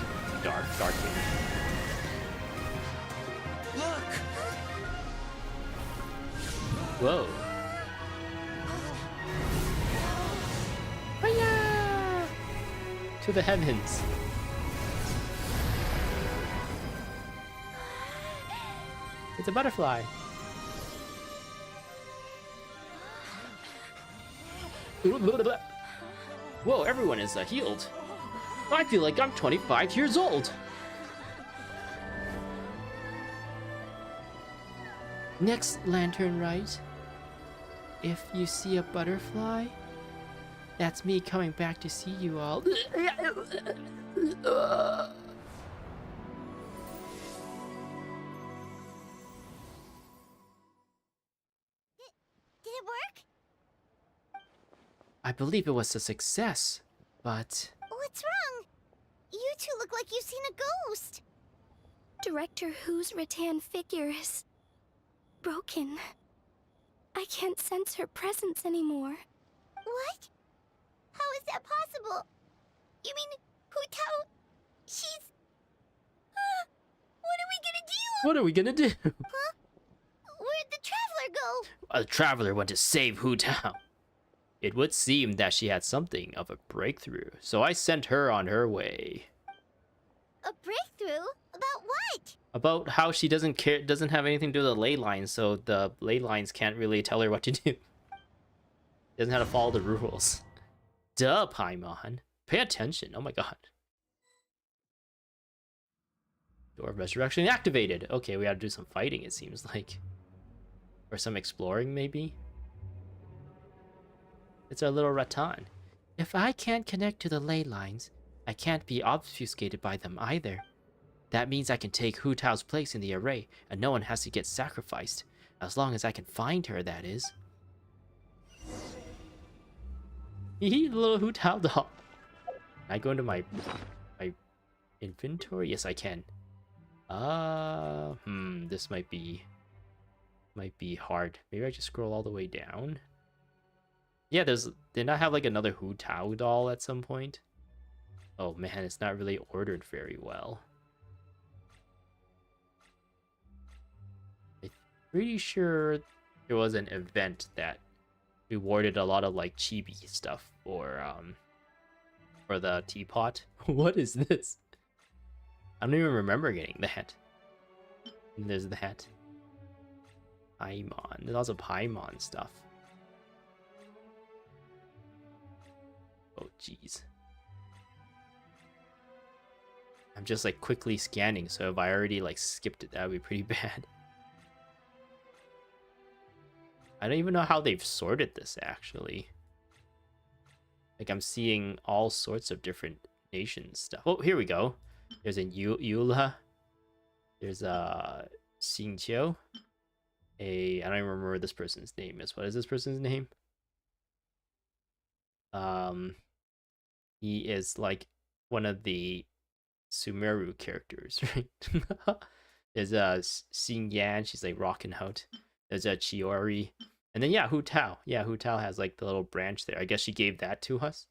darkened. Look! Whoa. Hiya! To the heavens. It's a butterfly. Whoa, everyone is healed. I feel like I'm 25 years old. Next Lantern Rite. If you see a butterfly, that's me coming back to see you all. Did it work? I believe it was a success, but What's wrong? You two look like you've seen a ghost. Director Hu's rattan figure is broken. I can't sense her presence anymore. What? How is that possible? You mean Hu Tao? She's... what are we gonna do? what are we gonna do? Where'd the Traveler go? A traveler went to save Hu Tao. It would seem that she had something of a breakthrough, so I sent her on her way. A breakthrough? About what? About how she doesn't have anything to do with the ley lines, so the ley lines can't really tell her what to do. Doesn't have to follow the rules. Duh, Paimon. Pay attention. Oh my god. Door of Resurrection activated. Okay, we gotta do some fighting, it seems like. Or some exploring, maybe? It's our little rattan. If I can't connect to the ley lines, I can't be obfuscated by them either. That means I can take Hu Tao's place in the array, and no one has to get sacrificed. As long as I can find her, that is. Hee, the little Hu Tao doll. Can I go into my inventory? Yes, I can. This might be hard. Maybe I just scroll all the way down. Yeah, didn't I have like another Hu Tao doll at some point? Oh man, it's not really ordered very well. I'm pretty sure there was an event that rewarded a lot of like chibi stuff for the teapot. What is this? I don't even remember getting that. And there's that. Paimon. There's also Paimon stuff. Oh jeez. I'm just like quickly scanning, so if I already like skipped it, that would be pretty bad. I don't even know how they've sorted this actually. Like I'm seeing all sorts of different nation stuff. Oh, here we go. There's a Eula. There's a Xingqiu. I don't even remember what this person's name is. What is this person's name? He is like one of the Sumeru characters, right? There's Xin Yan, she's like rocking out. There's a Chiori. And then yeah, Hu Tao. Yeah, Hu Tao has like the little branch there. I guess she gave that to us.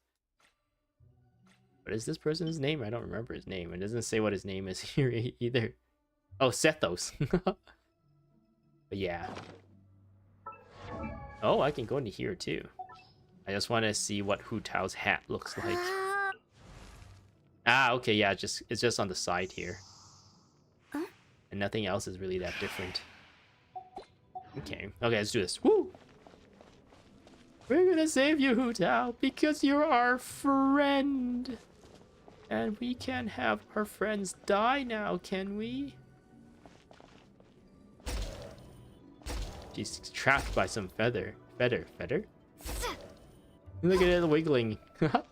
What is this person's name? I don't remember his name. It doesn't say what his name is here either. Oh, Sethos. But yeah. Oh, I can go into here too. I just want to see what Hu Tao's hat looks like. Ah, okay, yeah, it's just on the side here. And nothing else is really that different. Okay, let's do this. Woo! We're gonna save you, Hu Tao, because you're our friend. And we can't have our friends die now, can we? She's trapped by some feather. Feather? Look at it wiggling. A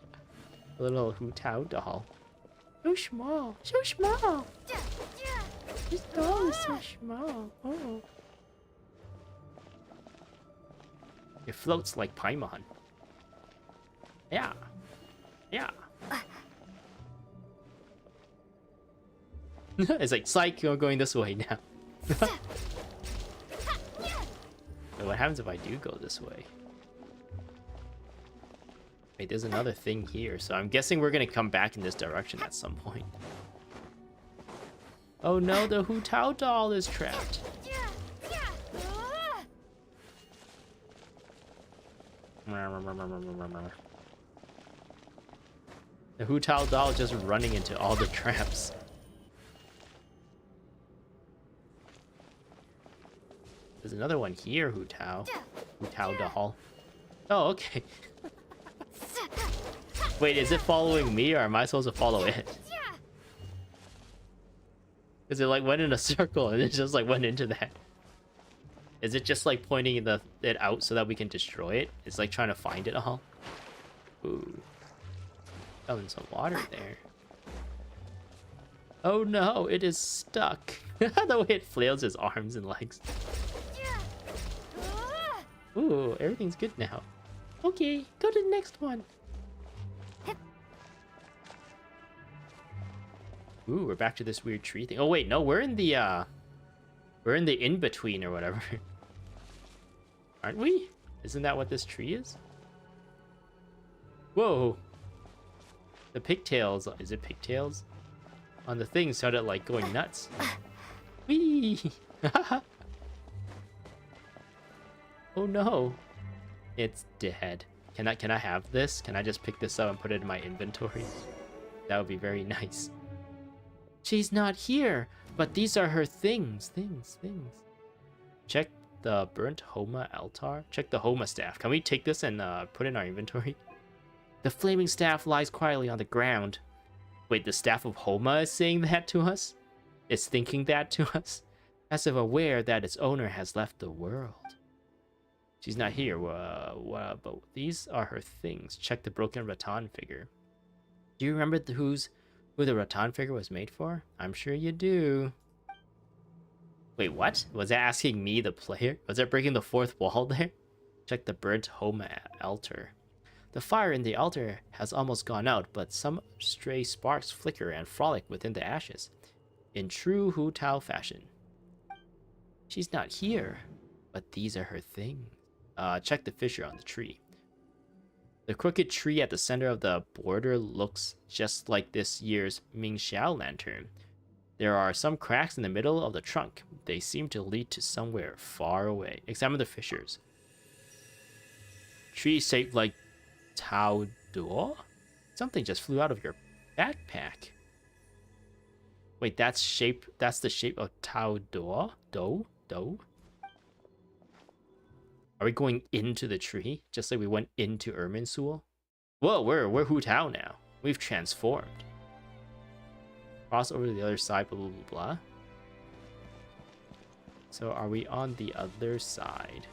little Hu Tao doll. So small. This doll is so small. Oh. It floats like Paimon. Yeah. It's like, psych, you're going this way now. So what happens if I do go this way? Wait, there's another thing here, so I'm guessing we're gonna come back in this direction at some point. Oh no, the Hu Tao doll is trapped. The Hu Tao doll is just running into all the traps. There's another one here, Hu Tao. Hu Tao doll. Oh, okay. Wait, is it following me or am I supposed to follow it? Because it like went in a circle and it just like went into that. Is it just like pointing it out so that we can destroy it? It's like trying to find it all. Ooh. Fell in some water there. Oh no, it is stuck. The way it flails his arms and legs. Ooh, everything's good now. Okay, go to the next one. Ooh, we're back to this weird tree thing. Oh wait, no, we're in the in-between or whatever. Aren't we? Isn't that what this tree is? Whoa. The pigtails, is it pigtails? On the thing started like going nuts. Whee! Oh no. It's dead. Can I have this? Can I just pick this up and put it in my inventory? That would be very nice. She's not here, but these are her things. Check the burnt Homa altar. Check the Homa staff. Can we take this and put it in our inventory? The flaming staff lies quietly on the ground. Wait, the staff of Homa is saying that to us? It's thinking that to us? As if aware that its owner has left the world. She's not here, but these are her things. Check the broken rattan figure. Do you remember who the rattan figure was made for? I'm sure you do. Wait, what? Was that asking me, the player? Was that breaking the fourth wall there? Check the burnt Homa altar. The fire in the altar has almost gone out, but some stray sparks flicker and frolic within the ashes. In true Hu Tao fashion. She's not here, but these are her things. Check the fissure on the tree. The crooked tree at the center of the border looks just like this year's Mingxiao lantern. There are some cracks in the middle of the trunk. They seem to lead to somewhere far away. Examine the fissures. Tree shaped like Tao Duo? Something just flew out of your backpack. Wait, that's the shape of Tao Duo? Do? Are we going into the tree? Just like we went into Irminsul? Whoa, we're Hu Tao now. We've transformed. Cross over to the other side, blah, blah, blah, blah. So are we on the other side?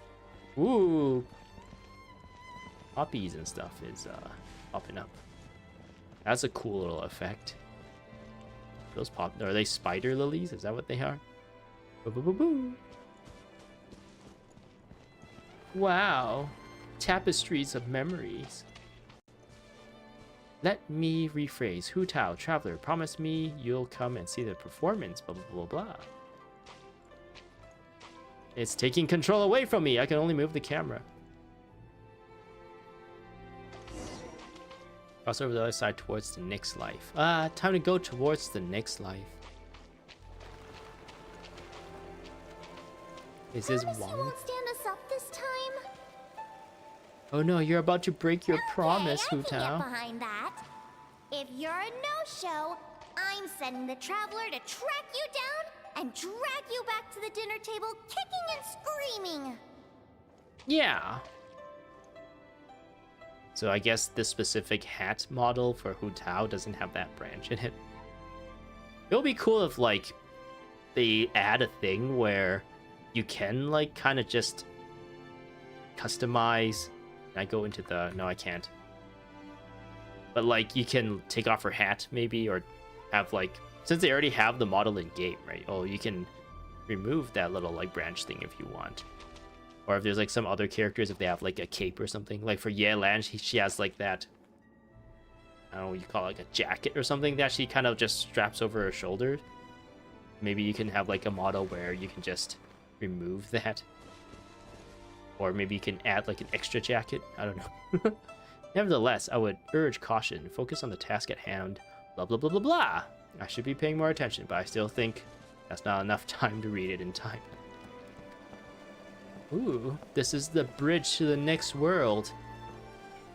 Ooh. Poppies and stuff is popping up. That's a cool little effect. Those are they spider lilies? Is that what they are? Boo, boo, boo, boo. Wow. Tapestries of memories. Let me rephrase. Hu Tao, Traveler, promise me you'll come and see the performance, blah, blah, blah, blah. It's taking control away from me. I can only move the camera. Cross over the other side towards the next life. Time to go towards the next life. Is this Promise one? you won't stand us up this time? Oh no, you're about to break your promise, I Hu can get Tao. behind that. If you're a no-show, I'm sending the Traveler to track you down and drag you back to the dinner table kicking and screaming. Yeah. So I guess this specific hat model for Hu Tao doesn't have that branch in it. It'll be cool if, like, they add a thing where you can, like, kind of just customize. Can I go into the... No, I can't. But, like, you can take off her hat, maybe, or have, like... Since they already have the model in-game, right? Oh, you can remove that little, like, branch thing if you want. Or if there's, like, some other characters, if they have, like, a cape or something. Like, for Ye Lan, she has, like, that... I don't know what you call it, like, a jacket or something that she kind of just straps over her shoulder. Maybe you can have, like, a model where you can just remove that. Or maybe you can add, like, an extra jacket. I don't know. Nevertheless, I would urge caution. Focus on the task at hand. Blah, blah, blah, blah, blah. I should be paying more attention, but I still think that's not enough time to read it in time. Ooh, this is the bridge to the next world.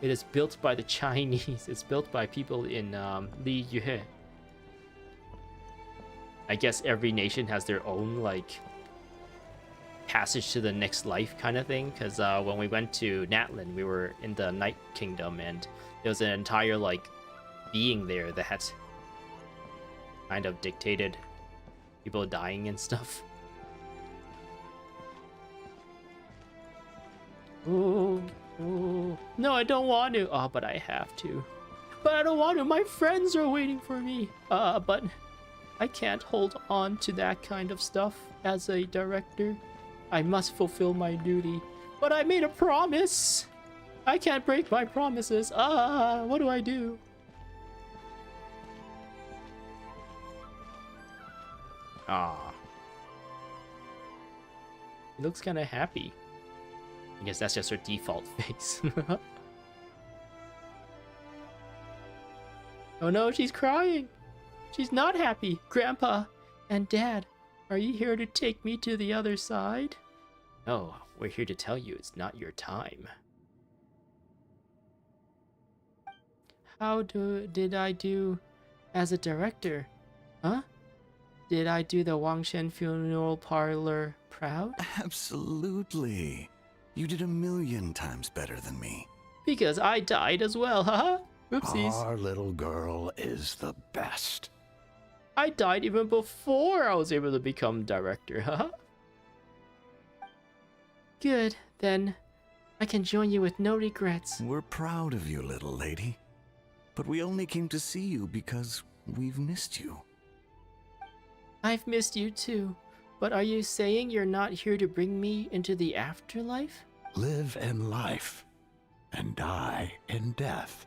It is built by the Chinese. It's built by people in Li Yue. I guess every nation has their own, like, passage to the next life kind of thing. Because when we went to Natlan, we were in the Night Kingdom, and there was an entire, like, being there that kind of dictated people dying and stuff. Ooh, ooh. No, I don't want to. Oh, but I have to. But I don't want to. My friends are waiting for me. But I can't hold on to that kind of stuff as a director. I must fulfill my duty. But I made a promise. I can't break my promises. What do I do? He looks kind of happy. I guess that's just her default face. Oh no, she's crying. She's not happy. Grandpa and Dad, are you here to take me to the other side? No, we're here to tell you it's not your time. How did I do as a director? Huh? Did I do the Wangshen funeral parlor proud? Absolutely. You did 1,000,000 times better than me. Because I died as well, haha. Oopsies. Our little girl is the best. I died even before I was able to become director, haha. Good, then I can join you with no regrets. We're proud of you, little lady. But we only came to see you because we've missed you. I've missed you too. But are you saying you're not here to bring me into the afterlife? Live in life and die in death.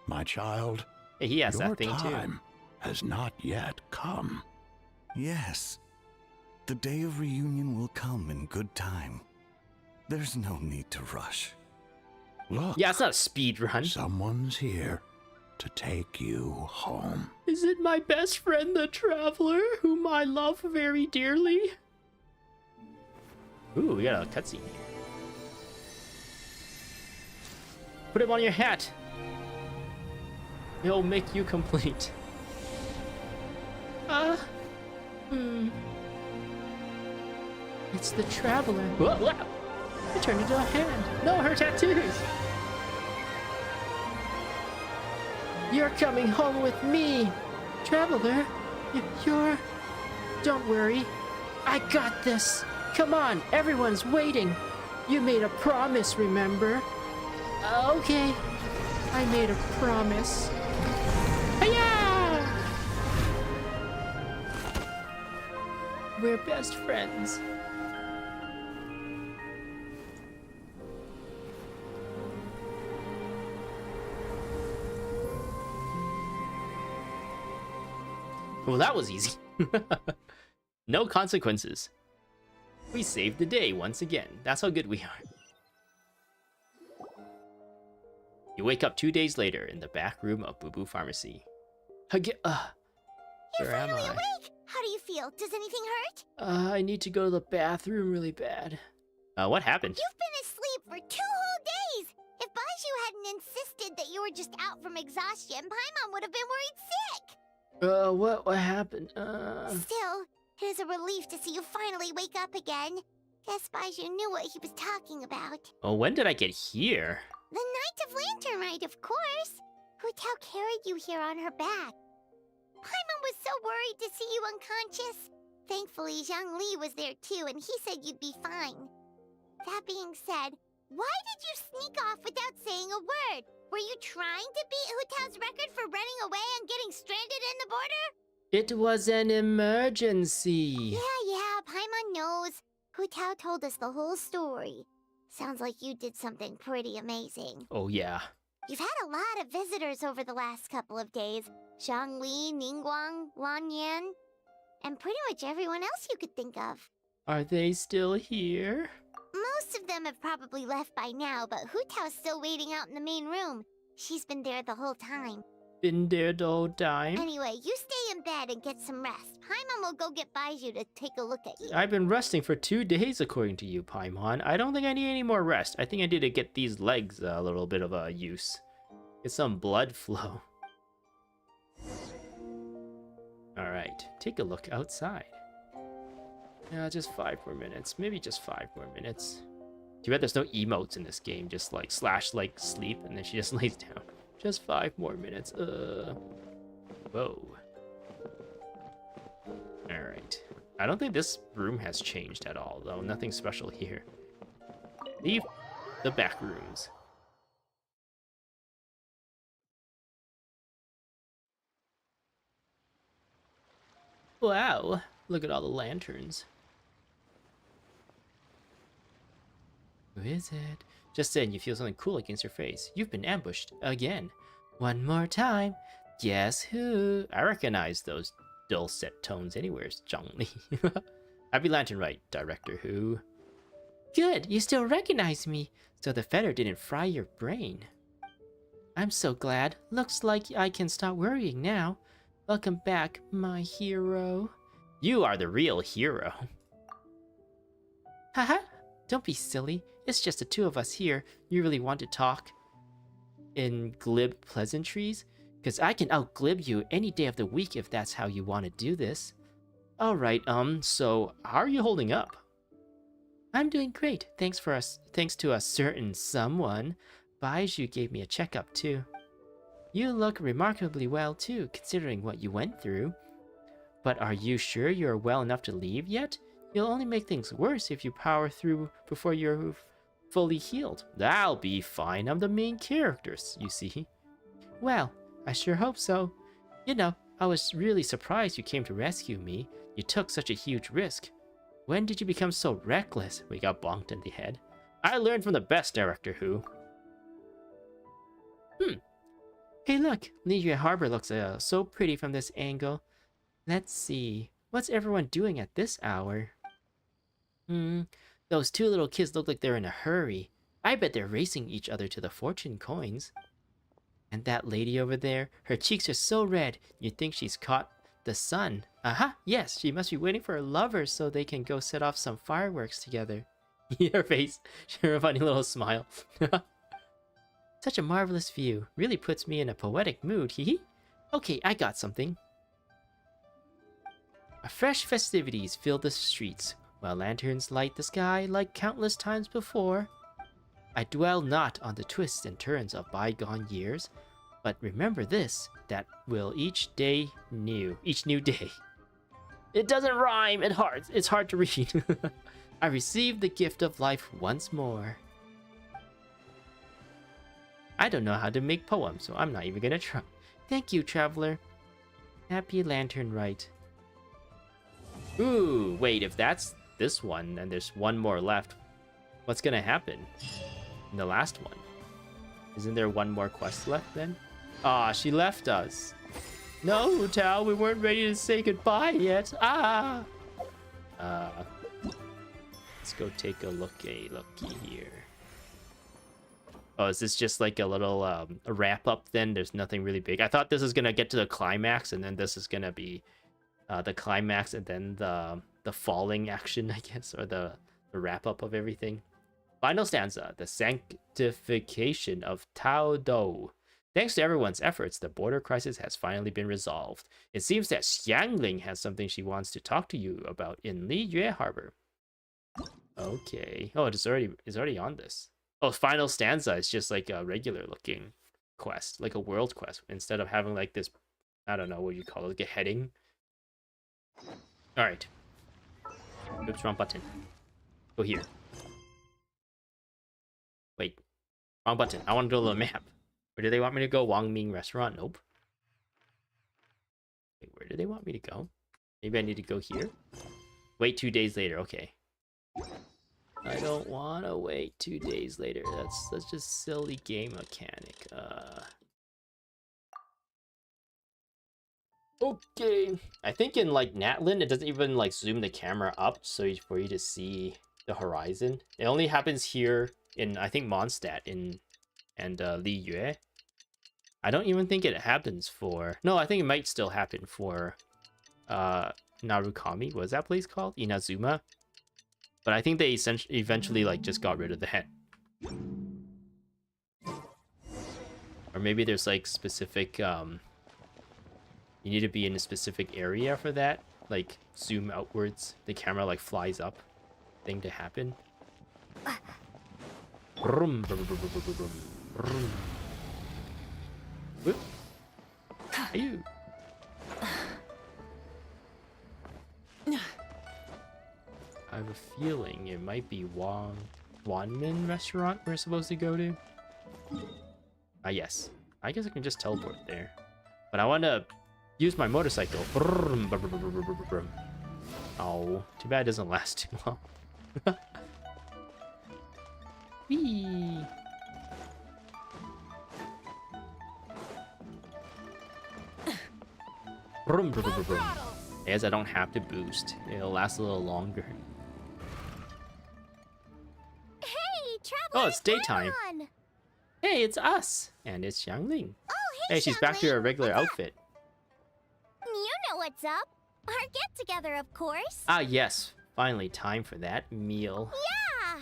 My child, Hey, he has your that thing time has not yet come. Yes, the day of reunion will come in good time. There's no need to rush. Look, too. Yeah, it's not a speed run. someone's here to take you home. Is it my best friend, the Traveler, whom I love very dearly? Ooh, we got a cutscene here. Put him on your hat. It'll make you complete. It's the Traveler. Whoa, whoa. It turned into a hand. No, her tattoos. You're coming home with me, Traveler. You're... Don't worry. I got this. Come on, everyone's waiting. You made a promise, remember? Okay. I made a promise. Hiya! We're best friends. Well, that was easy. No consequences. We saved the day once again. That's how good we are. You wake up 2 days later in the back room of Boo Boo Pharmacy. You're Where am finally I? awake! How do you feel? Does anything hurt? I need to go to the bathroom really bad. What happened? You've been asleep for 2 whole days! If Baiju hadn't insisted that you were just out from exhaustion, Paimon would have been worried sick! What happened? Still, it is a relief to see you finally wake up again. Guess Baiju knew what he was talking about. Oh, when did I get here? The night of Lantern Rite, of course! Hu Tao carried you here on her back. Paimon was so worried to see you unconscious. Thankfully, Zhangli was there too, and he said you'd be fine. That being said, why did you sneak off without saying a word? Were you trying to beat Hu Tao's record for running away and getting stranded in the border? It was an emergency. Yeah, Paimon knows. Hu Tao told us the whole story. Sounds like you did something pretty amazing. Oh, yeah. You've had a lot of visitors over the last couple of days. Zhangli, Ningguang, Lan Yan, and pretty much everyone else you could think of. Are they still here? Most of them have probably left by now, but Hu Tao's still waiting out in the main room. She's been there the whole time. Been there the whole time? Anyway, you stay in bed and get some rest. Paimon will go get Baiju to take a look at you. I've been resting for 2 days according to you, Paimon. I don't think I need any more rest. I think I need to get these legs a little bit of a use. Get some blood flow. Alright, take a look outside. Yeah, just 5 more minutes. Maybe just 5 more minutes. Too bad there's no emotes in this game. Just like slash like sleep and then she just lays down. Just 5 more minutes. Whoa. Alright. I don't think this room has changed at all, though. Nothing special here. Leave the back rooms. Wow. Look at all the lanterns. Who is it? Just then, you feel something cool against your face. You've been ambushed again. One more time. Guess who? I recognize those dulcet tones anywhere, Zhangli. Happy Lantern Rite, Director Hu. Good, you still recognize me. So the feather didn't fry your brain. I'm so glad. Looks like I can stop worrying now. Welcome back, my hero. You are the real hero. Haha, don't be silly. It's just the 2 of us here. You really want to talk in glib pleasantries? Because I can out-glib you any day of the week if that's how you want to do this. Alright, so how are you holding up? I'm doing great, thanks to a certain someone. Baiju gave me a checkup too. You look remarkably well too, considering what you went through. But are you sure you're well enough to leave yet? You'll only make things worse if you power through before you're fully healed. That'll be fine, I'm the main characters, you see. Well, I sure hope so. You know, I was really surprised you came to rescue me. You took such a huge risk. When did you become so reckless? We got bonked in the head. I learned from the best, Director Hu. Hey look, Liyue Harbor looks so pretty from this angle. Let's see, what's everyone doing at this hour? Those 2 little kids look like they're in a hurry. I bet they're racing each other to the fortune coins. And that lady over there, her cheeks are so red, you'd think she's caught the sun. Aha, yes, she must be waiting for her lovers so they can go set off some fireworks together. Her face, her funny little smile. Such a marvelous view, really puts me in a poetic mood, hee. Okay, I got something. Fresh festivities fill the streets, while lanterns light the sky like countless times before. I dwell not on the twists and turns of bygone years, but remember this, that will each new day. It doesn't rhyme, it's hard to read. I received the gift of life once more. I don't know how to make poems, so I'm not even gonna try. Thank you, Traveler. Happy Lantern Rite. Ooh, wait, if that's this one, and there's one more left, what's gonna happen in the last one? Isn't there one more quest left then? Aw, she left us. No, Hu Tao, we weren't ready to say goodbye yet. Ah. Let's go take a looky here. Oh, is this just like a little a wrap up then? There's nothing really big. I thought this was gonna get to the climax, and then this is gonna be the climax, and then the falling action, I guess, or the wrap up of everything. Final stanza: the sanctification of Tao Do. Thanks to everyone's efforts, the border crisis has finally been resolved. It seems that Xiangling has something she wants to talk to you about in Liyue Harbor. Okay. Oh, it's already on this. Oh, final stanza is just like a regular looking quest, like a world quest, instead of having like this, I don't know what you call it, like a heading. All right. Oops, wrong button. Go here. Wait, wrong button. I want to go to the map. Where do they want me to go? Wang Ming Restaurant? Nope. Wait, where do they want me to go? Maybe I need to go here? Wait 2 days later. Okay. I don't want to wait 2 days later. That's just silly game mechanic. Okay. I think in like Natlin, it doesn't even like zoom the camera up so for you to see the horizon. It only happens here in, I think, Mondstadt and Liyue. I don't even think it happens for... No, I think it might still happen for Narukami. What was that place called? Inazuma? But I think they eventually like just got rid of that. Or maybe there's like specific... You need to be in a specific area for that. Like zoom outwards. The camera like flies up. Thing to happen. Vroom, vroom, vroom, vroom, vroom, vroom, vroom. Whoop. Ew. I have a feeling it might be Wanmin restaurant we're supposed to go to. Yes. I guess I can just teleport there. But I want to use my motorcycle. Vroom, vroom, vroom, vroom, vroom, vroom. Oh, too bad it doesn't last too long. Whee! Vroom, vroom, vroom, vroom. I guess I don't have to boost. It'll last a little longer. Hey, Traveler! Oh, it's daytime. Paimon! Hey, it's us! And it's Xiangling. Oh, hey, Hey, she's back to her Xiangling. regular What's up? outfit. You know what's up. Our get-together, of course. Ah, yes. Finally, time for that meal. Yeah!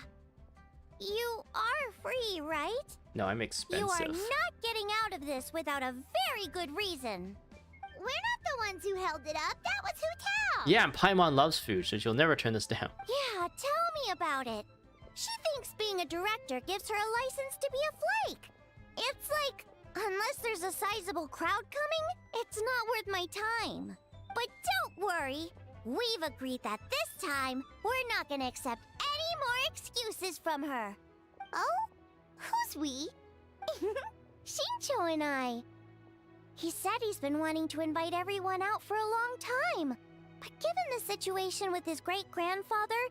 You are free, right? No, I'm You are expensive. not getting out of this without a very good reason. We're not the ones who held it up. That was Hu Tao. Yeah, and Paimon loves food, so she'll never turn this down. Yeah, tell me about it. She thinks being a director gives her a license to be a flake. It's like, unless there's a sizable crowd coming, it's not worth my time. But don't worry. We've agreed that this time, we're not gonna accept any more excuses from her. Oh? Who's we? Shincho and I. He said he's been wanting to invite everyone out for a long time. But given the situation with his great-grandfather,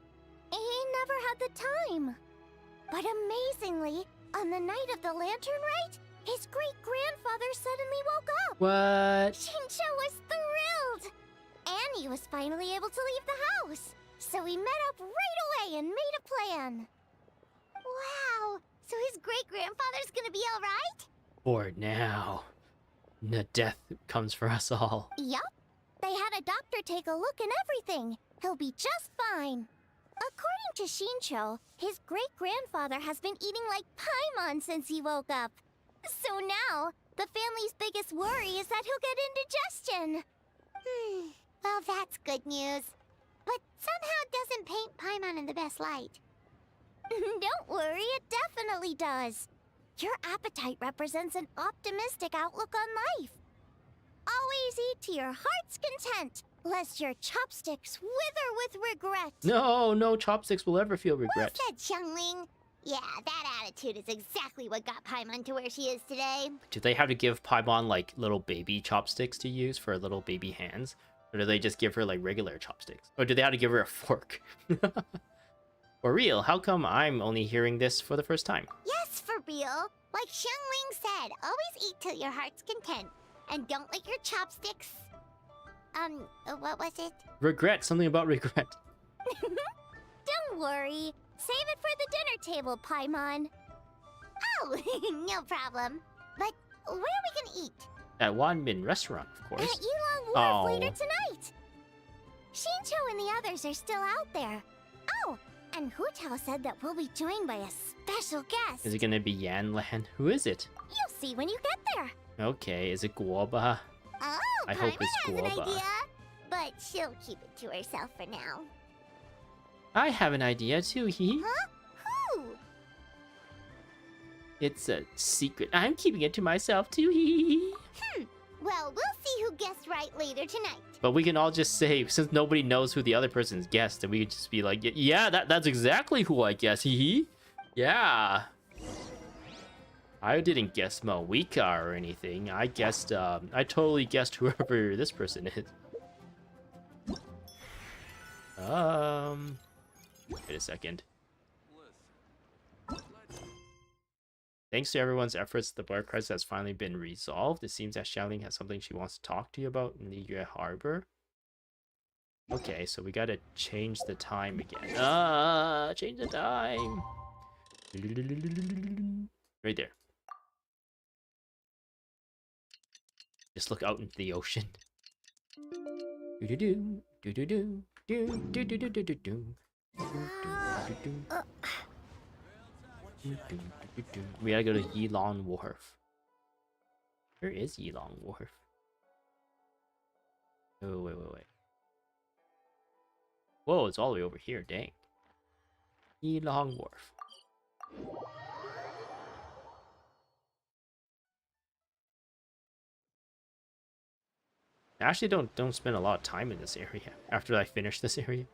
he never had the time. But amazingly, on the night of the Lantern Rite, his great-grandfather suddenly woke up. What? Shincho was thrilled! And he was finally able to leave the house. So we met up right away and made a plan. Wow, so his great-grandfather's gonna be alright? For now. The death comes for us all. Yup. They had a doctor take a look and everything. He'll be just fine. According to Shincho, his great-grandfather has been eating like Paimon since he woke up. So now, the family's biggest worry is that he'll get indigestion. Well, that's good news. But somehow doesn't paint Paimon in the best light. Don't worry, it definitely does. Your appetite represents an optimistic outlook on life. Always eat to your heart's content, lest your chopsticks wither with regret. No chopsticks will ever feel regret. Well said, Xiangling. Yeah, that attitude is exactly what got Paimon to where she is today. Do they have to give Paimon like little baby chopsticks to use for little baby hands? Or do they just give her like regular chopsticks? Or do they have to give her a fork? For real, how come I'm only hearing this for the first time? Yes, for real. Like Xiangling said, always eat till your heart's content. And don't lick your chopsticks. What was it? Regret. Something about regret. Don't worry. Save it for the dinner table, Paimon. Oh, no problem. But where are we gonna eat? At Wanmin restaurant, of At course. Yilong Wharf Oh. later tonight. Shincho and the others are still out there. Oh, and Hu Tao said that we'll be joined by a special guest. Is it gonna be Yan Lan? Who is it? You'll see when you get there. Okay, is it Guoba? Oh, I hope Paimon it's has an Guoba. idea, but she'll keep it to herself for now. I have an idea too, hee. Huh? Who? It's a secret. I'm keeping it to myself too, hee. Well, we'll see who guessed right later tonight. But we can all just say, since nobody knows who the other person's guessed, then we could just be like, yeah, that's exactly who I guess, hee hee. Yeah. I didn't guess Moika or anything. I guessed, I totally guessed whoever this person is. Wait a second. Thanks to everyone's efforts, the bar crisis has finally been resolved. It seems that Xiaoling has something she wants to talk to you about in the Yue Harbor. Okay, so we gotta change the time again. Change the time. Right there. Just look out into the ocean. Do-do-do, do-do-do, do-do-do-do-do-do. We gotta go to Yilong Wharf. Where is Yilong Wharf? Oh, wait. Whoa, it's all the way over here, dang. Yilong Wharf. I actually don't spend a lot of time in this area after I finish this area.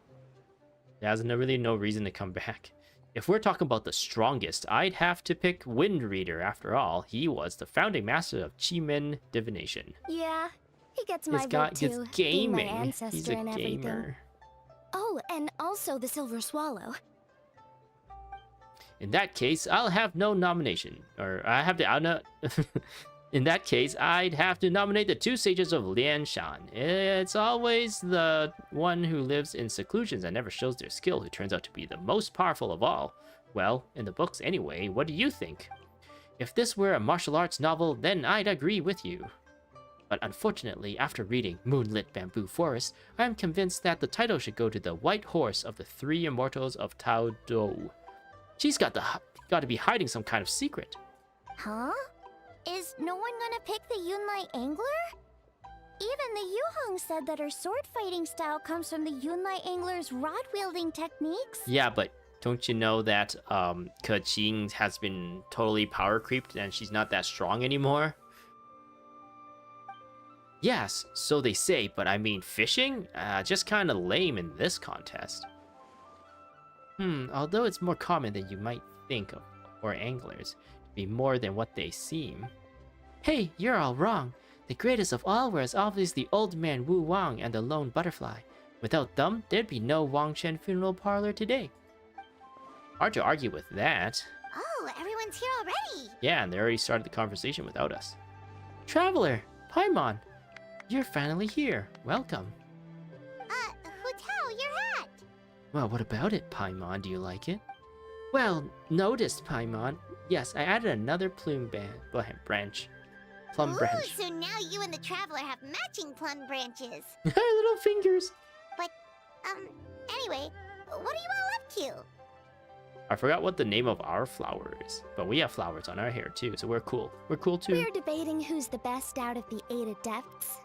There's really no reason to come back. If we're talking about the strongest, I'd have to pick Wind Reader. After all, he was the founding master of Chi-Men divination. Yeah, he gets my vote He's too, being my gaming. ancestor He's a and everything. gamer. Oh, and also the Silver Swallow. In that case, I'll have no nomination. Or I have to... In that case, I'd have to nominate the two sages of Lian Shan. It's always the one who lives in seclusions and never shows their skill who turns out to be the most powerful of all. Well, in the books anyway, what do you think? If this were a martial arts novel, then I'd agree with you. But unfortunately, after reading Moonlit Bamboo Forest, I'm convinced that the title should go to the White Horse of the Three Immortals of Tao Dou. She's got to be hiding some kind of secret. Huh? Is no one gonna pick the Yunlai Angler? Even the Yuhong said that her sword fighting style comes from the Yunlai Angler's rod wielding techniques. Yeah, but don't you know that Kaching has been totally power creeped and she's not that strong anymore? Yes, so they say, but I mean fishing? Just kind of lame in this contest. Although it's more common than you might think of for anglers to be more than what they seem. Hey, you're all wrong. The greatest of all was obviously Old Man Wu Wang and the Lone Butterfly. Without them, there'd be no Wang Chen funeral parlor today. Hard to argue with that. Oh, everyone's here already. Yeah, and they already started the conversation without us. Traveler, Paimon, you're finally here. Welcome. Hu Tao, your hat. Well, what about it, Paimon? Do you like it? Well, noticed, Paimon. Yes, I added another branch. Plum Ooh, branch. so now you and the Traveler have matching plum branches. Little fingers. Anyway, what are you all up to? I forgot what the name of our flower is, but we have flowers on our hair too, so we're cool. We're cool too. We're debating who's the best out of the 8 adepts.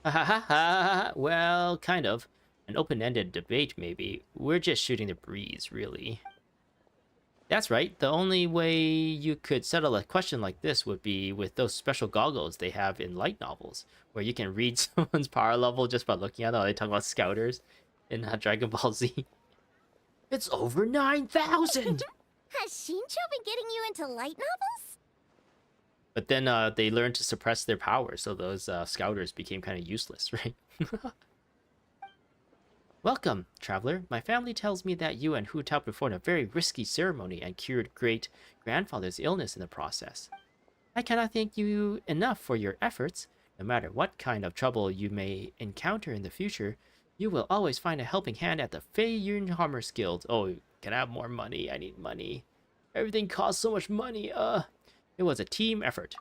Ha ha ha ha. Well, kind of. An open-ended debate, maybe. We're just shooting the breeze, really. That's right. The only way you could settle a question like this would be with those special goggles they have in light novels, where you can read someone's power level just by looking at them. They talk about scouters in Dragon Ball Z. It's over 9,000! Has Shincho been getting you into light novels? But then they learned to suppress their power, so those scouters became kind of useless, right? Welcome, Traveler. My family tells me that you and Hu Tao performed a very risky ceremony and cured great-grandfather's illness in the process. I cannot thank you enough for your efforts. No matter what kind of trouble you may encounter in the future, you will always find a helping hand at the Fei Yun Commerce Guild. Oh, can I have more money? I need money. Everything costs so much money. It was a team effort.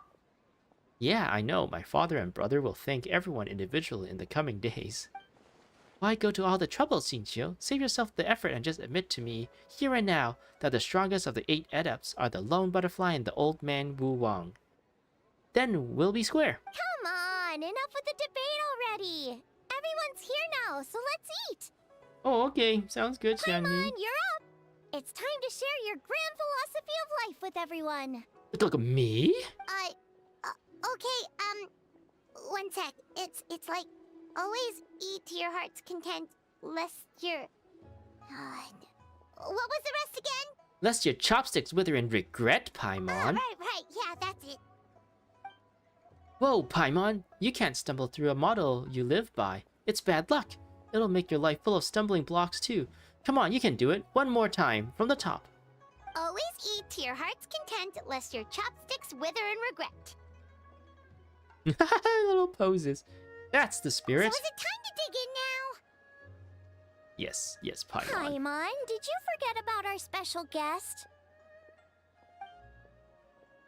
Yeah, I know. My father and brother will thank everyone individually in the coming days. Why go to all the trouble, Xinqiu? Save yourself the effort and just admit to me, here and now, that the strongest of the 8 adepts are the lone butterfly and the old man Wu Wang. Then we'll be square. Come on, enough with the debate already. Everyone's here now, so let's eat. Oh, okay. Sounds good, Paimon, Xiangling. you're up. It's time to share your grand philosophy of life with everyone. Look at me? Okay, one sec. It's like, always eat to your heart's content, lest your... what was the rest again? Lest your chopsticks wither in regret, Paimon. Right, yeah, that's it. Whoa, Paimon. You can't stumble through a model you live by. It's bad luck. It'll make your life full of stumbling blocks, too. Come on, you can do it. One more time, from the top. Always eat to your heart's content, lest your chopsticks wither in regret. Little poses. That's the So spirit. is it time to dig in now? Yes, Paimon. Paimon, did you forget about our special guest?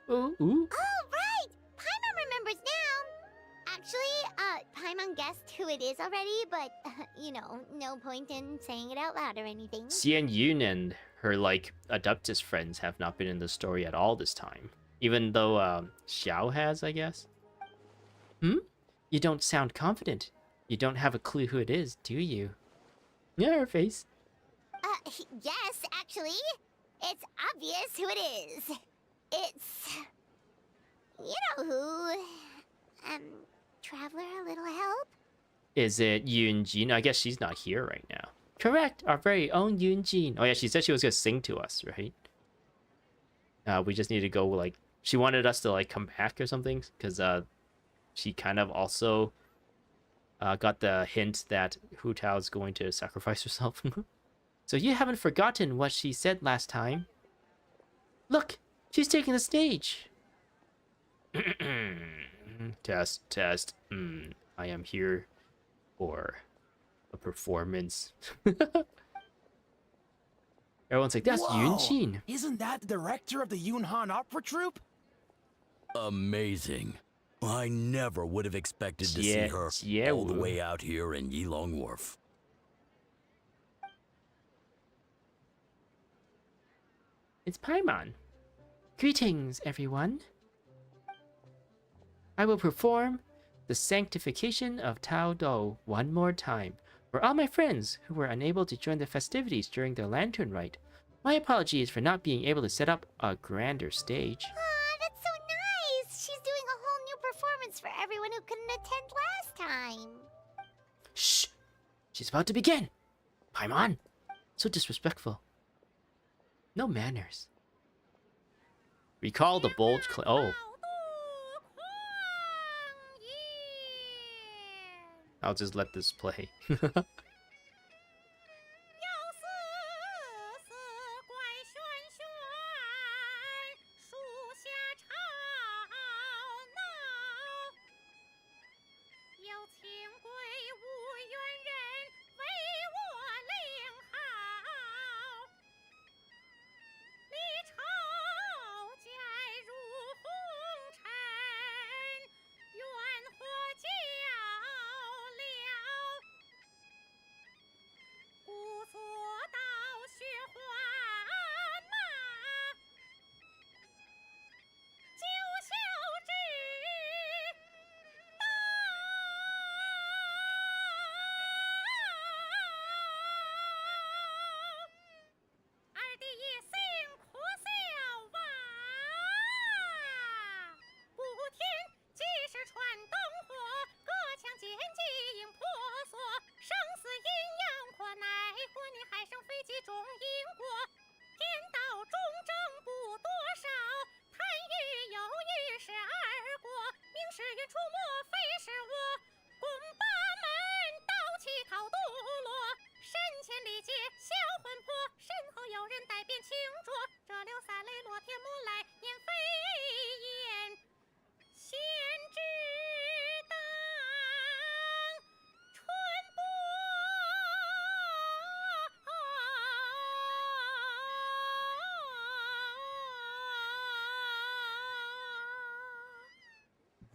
Ooh. Oh, right! Paimon remembers now! Actually, Paimon guessed who it is already, but, no point in saying it out loud or anything. Xian Yun and her, Adeptus friends have not been in the story at all this time. Even though, Xiao has, I guess. You don't sound confident. You don't have a clue who it is, do you? Yeah, her face. Yes, actually. It's obvious who it is. It's... You know who. Traveler, a little help? Is it Yun Jin? I guess she's not here right now. Correct, our very own Yun Jin. Oh yeah, she said she was gonna sing to us, right? We just need to go, she wanted us to, come back or something, because, she kind of also got the hint that Hu Tao is going to sacrifice herself. So you haven't forgotten what she said last time. Look, she's taking the stage. Test. I am here for a performance. Everyone's like, that's Yun Jin. Isn't that the director of the Yunhan Opera Troupe? Amazing. I never would have expected to see her all the way out here in Yilong Wharf. It's Paimon. Greetings, everyone. I will perform the sanctification of Tao Do one more time for all my friends who were unable to join the festivities during the Lantern Rite. My apologies for not being able to set up a grander stage. Aw, that's so nice! She's doing a whole new performance for everyone who couldn't attend last time. Shh! She's about to begin! Paimon! So disrespectful. No manners. Recall the bold oh. I'll just let this play.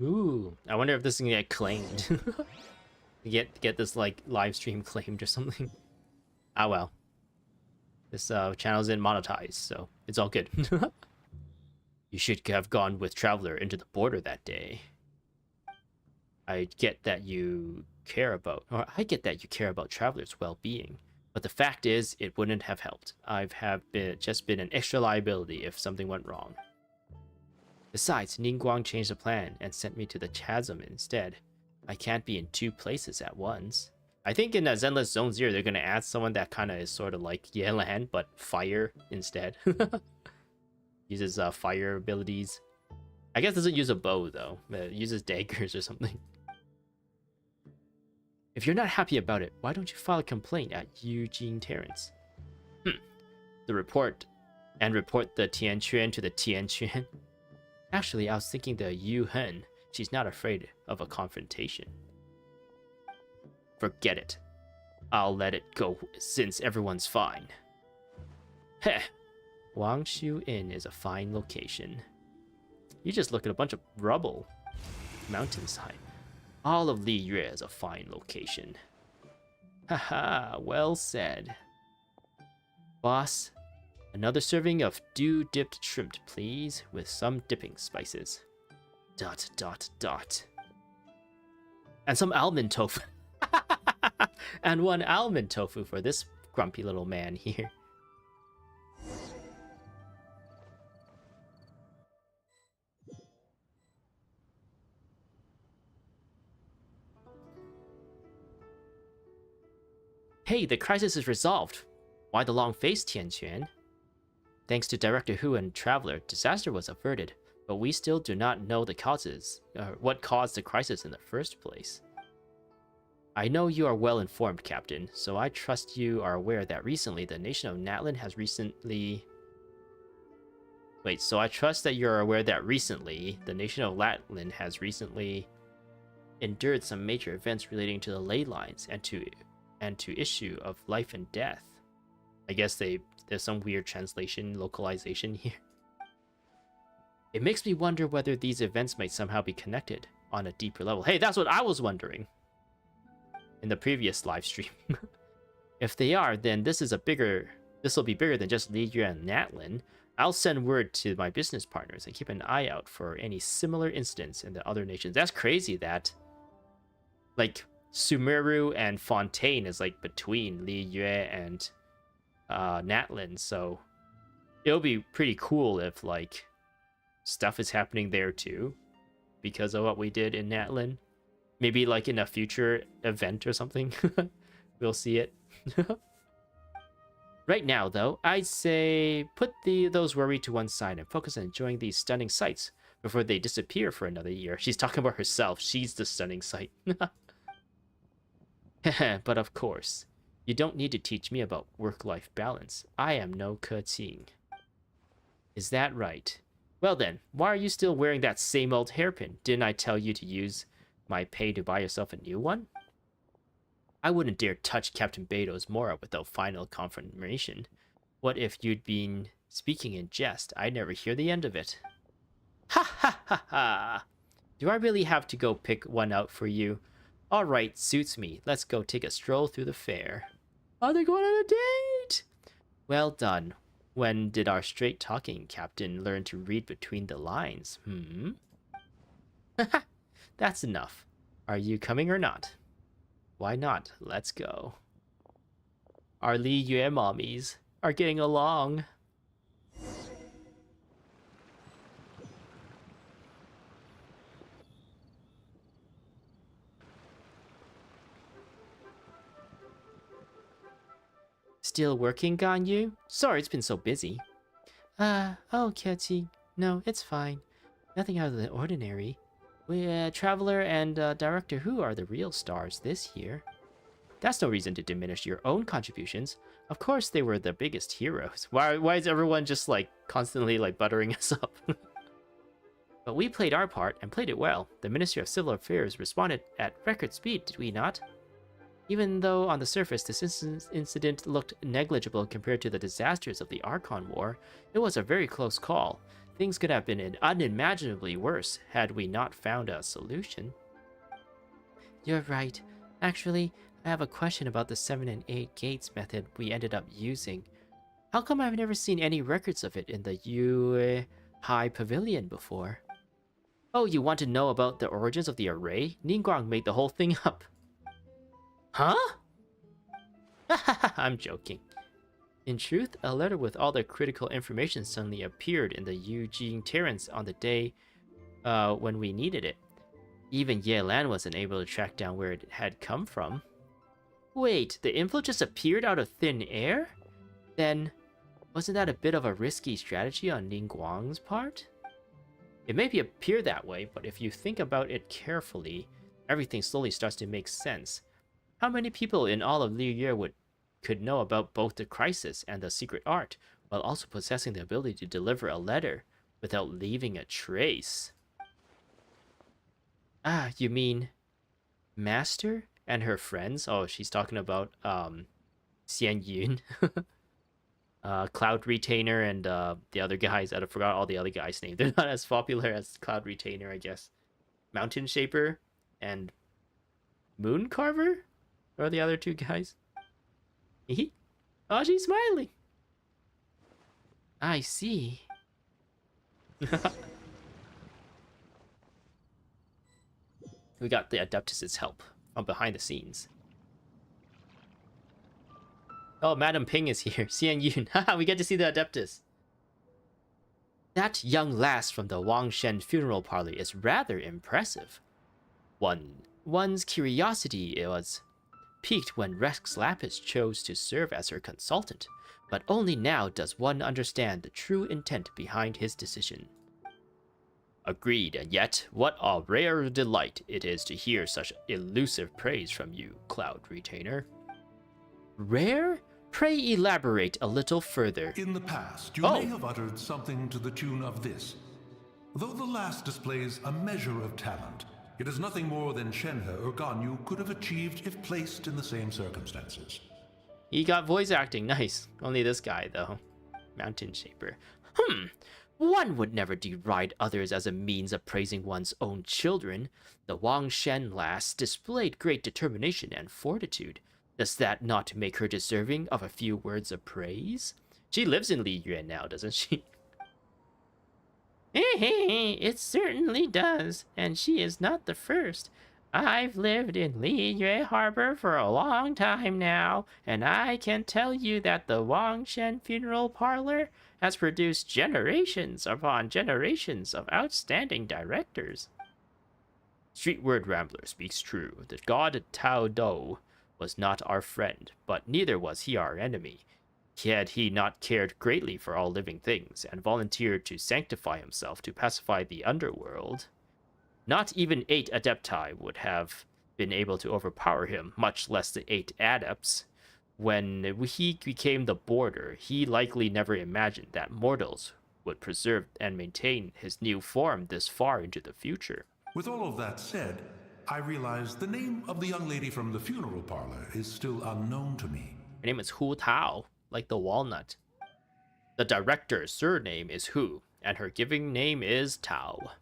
Ooh, I wonder if this is gonna get claimed. get this like live stream claimed or something. Ah well. This channel isn't monetized, so it's all good. You should have gone with Traveler into the border that day. I get that you care about Traveler's well-being, but the fact is, it wouldn't have helped. Just been an extra liability if something went wrong. Besides, Ningguang changed the plan and sent me to the chasm instead. I can't be in two places at once. I think in Zenless Zone Zero, they're gonna add someone that kind of is sort of like Yelan, but fire instead. Uses fire abilities. I guess doesn't use a bow though. It uses daggers or something. If you're not happy about it, why don't you file a complaint at Eugene Terrence? Report the Tianquan to the Tianquan. Actually, I was thinking the Yu Hen. She's not afraid of a confrontation. Forget it. I'll let it go since everyone's fine. Heh. Wangshu Inn is a fine location. You just look at a bunch of rubble. Mountainside. All of Li Yue is a fine location. Haha, well said. Boss, another serving of dew-dipped shrimp, please, with some dipping spices. ... And some almond tofu. And one almond tofu for this grumpy little man here. Hey, the crisis is resolved. Why the long face, Tianquan? Thanks to Director Hu and Traveler, disaster was averted, but we still do not know the causes, what caused the crisis in the first place. I know you are well informed, Captain, so I trust you are aware that recently the nation of Natlan has recently... Wait, so I trust that you're aware that recently the nation of Natlan has recently endured some major events relating to the ley lines and to issue of life and death. I guess there's some weird translation localization here. It makes me wonder whether these events might somehow be connected on a deeper level. Hey, that's what I was wondering in the previous live stream. If they are, then this will be bigger than just Li Yue and Natlan. I'll send word to my business partners and keep an eye out for any similar incidents in the other nations. That's crazy that like Sumeru and Fontaine is like between Li Yue and Natlan, so it'll be pretty cool if like stuff is happening there too because of what we did in Natlan. Maybe like in a future event or something. We'll see it. Right now though, I'd say put those worry to one side and focus on enjoying these stunning sights before they disappear for another year. She's talking about herself. She's the stunning sight. But of course, you don't need to teach me about work-life balance. I am no Ke-Ting. Is that right? Well then, why are you still wearing that same old hairpin? Didn't I tell you to use my pay to buy yourself a new one? I wouldn't dare touch Captain Beto's Mora without final confirmation. What if you'd been speaking in jest? I'd never hear the end of it. Ha ha ha ha! Do I really have to go pick one out for you? Alright, suits me. Let's go take a stroll through the fair. Are they going on a date? Well done. When did our straight-talking captain learn to read between the lines? That's enough. Are you coming or not? Why not? Let's go. Our Li Yue mommies are getting along. Still working, Ganyu? Sorry, it's been so busy. Oh, Ke-Ting. No, it's fine. Nothing out of the ordinary. We, Traveler and Director Hu are the real stars this year. That's no reason to diminish your own contributions. Of course they were the biggest heroes. Why is everyone just like constantly like buttering us up? But we played our part and played it well. The Ministry of Civil Affairs responded at record speed, did we not? Even though on the surface this incident looked negligible compared to the disasters of the Archon War, it was a very close call. Things could have been unimaginably worse had we not found a solution. You're right. Actually, I have a question about the 7 and 8 gates method we ended up using. How come I've never seen any records of it in the Yu High Pavilion before? Oh, you want to know about the origins of the array? Ningguang made the whole thing up. Huh? I'm joking. In truth, a letter with all the critical information suddenly appeared in the Eugene Terrace on the day when we needed it. Even Ye Lan wasn't able to track down where it had come from. Wait, the info just appeared out of thin air? Then, wasn't that a bit of a risky strategy on Ningguang's part? It may appear that way, but if you think about it carefully, everything slowly starts to make sense. How many people in all of Liyue could know about both the crisis and the secret art, while also possessing the ability to deliver a letter without leaving a trace? Ah, you mean Master and her friends? Oh, she's talking about Xian Yun. Cloud Retainer and the other guys. I forgot all the other guys' names. They're not as popular as Cloud Retainer, I guess. Mountain Shaper and Moon Carver are the other two guys. Oh, she's smiling. I see. We got the Adeptus' help from behind the scenes. Oh, Madam Ping is here. Xian Yun. Haha, we get to see the Adeptus. That young lass from the Wangshen funeral parlor is rather impressive. One's curiosity was piqued when Rex Lapis chose to serve as her consultant, but only now does one understand the true intent behind his decision. Agreed, and yet, what a rare delight it is to hear such elusive praise from you, Cloud Retainer. Rare? Pray elaborate a little further. In the past, you may have uttered something to the tune of this. Though the last displays a measure of talent, it is nothing more than Shenhe or Ganyu could have achieved if placed in the same circumstances. He got voice acting, nice. Only this guy, though. Mountain Shaper. One would never deride others as a means of praising one's own children. The Wangshen lass displayed great determination and fortitude. Does that not make her deserving of a few words of praise? She lives in Liyue now, doesn't she? It certainly does, and she is not the first. I've lived in Liyue Harbor for a long time now, and I can tell you that the Wangshen Funeral Parlor has produced generations upon generations of outstanding directors. Streetward Rambler speaks true. The god Tao Do was not our friend, but neither was he our enemy. Had he not cared greatly for all living things, and volunteered to sanctify himself to pacify the underworld, not even 8 Adepti would have been able to overpower him, much less the 8 Adepts. When he became the border, he likely never imagined that mortals would preserve and maintain his new form this far into the future. With all of that said, I realize the name of the young lady from the funeral parlor is still unknown to me. Her name is Hu Tao, like the walnut. The director's surname is Hu, and her giving name is Tao.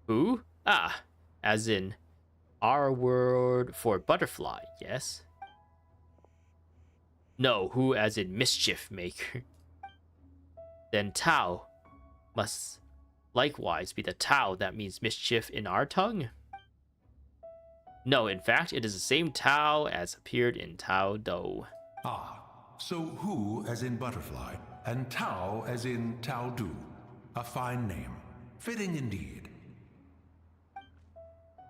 Hu? Ah, as in our word for butterfly, yes? No, Hu as in mischief maker. Then Tao must likewise be the Tao that means mischief in our tongue? No, in fact, it is the same Tao as appeared in Tao Do. Ah, so Hu as in butterfly, and Tao as in Tao Du. A fine name. Fitting indeed.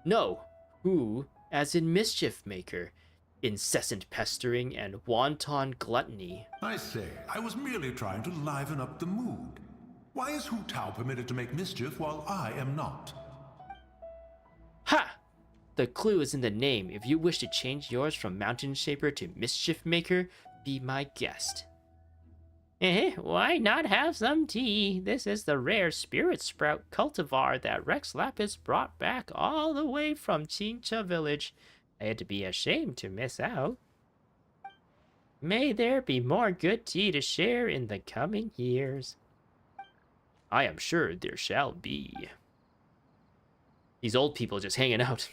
No, Hu as in mischief maker. Incessant pestering and wanton gluttony. I say, I was merely trying to liven up the mood. Why is Hu Tao permitted to make mischief while I am not? Ha! The clue is in the name. If you wish to change yours from Mountain Shaper to Mischief Maker, be my guest. Why not have some tea? This is the rare spirit sprout cultivar that Rex Lapis brought back all the way from Chincha village. I'd be ashamed to miss out. May there be more good tea to share in the coming years. I am sure there shall be. These old people just hanging out.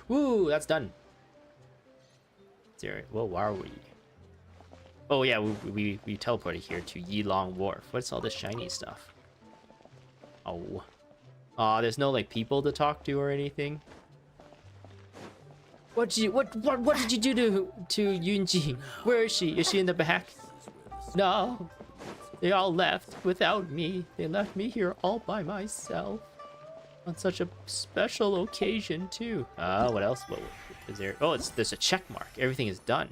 Woo, that's done. There, well, where are we? Oh yeah, we teleported here to Yilong Wharf. What's all this shiny stuff? Oh. There's no like people to talk to or anything. What did you do to Yunji? Where is she? Is she in the back? No. They all left without me. They left me here all by myself. On such a special occasion too. What else? What is there? Oh, there's a check mark. Everything is done.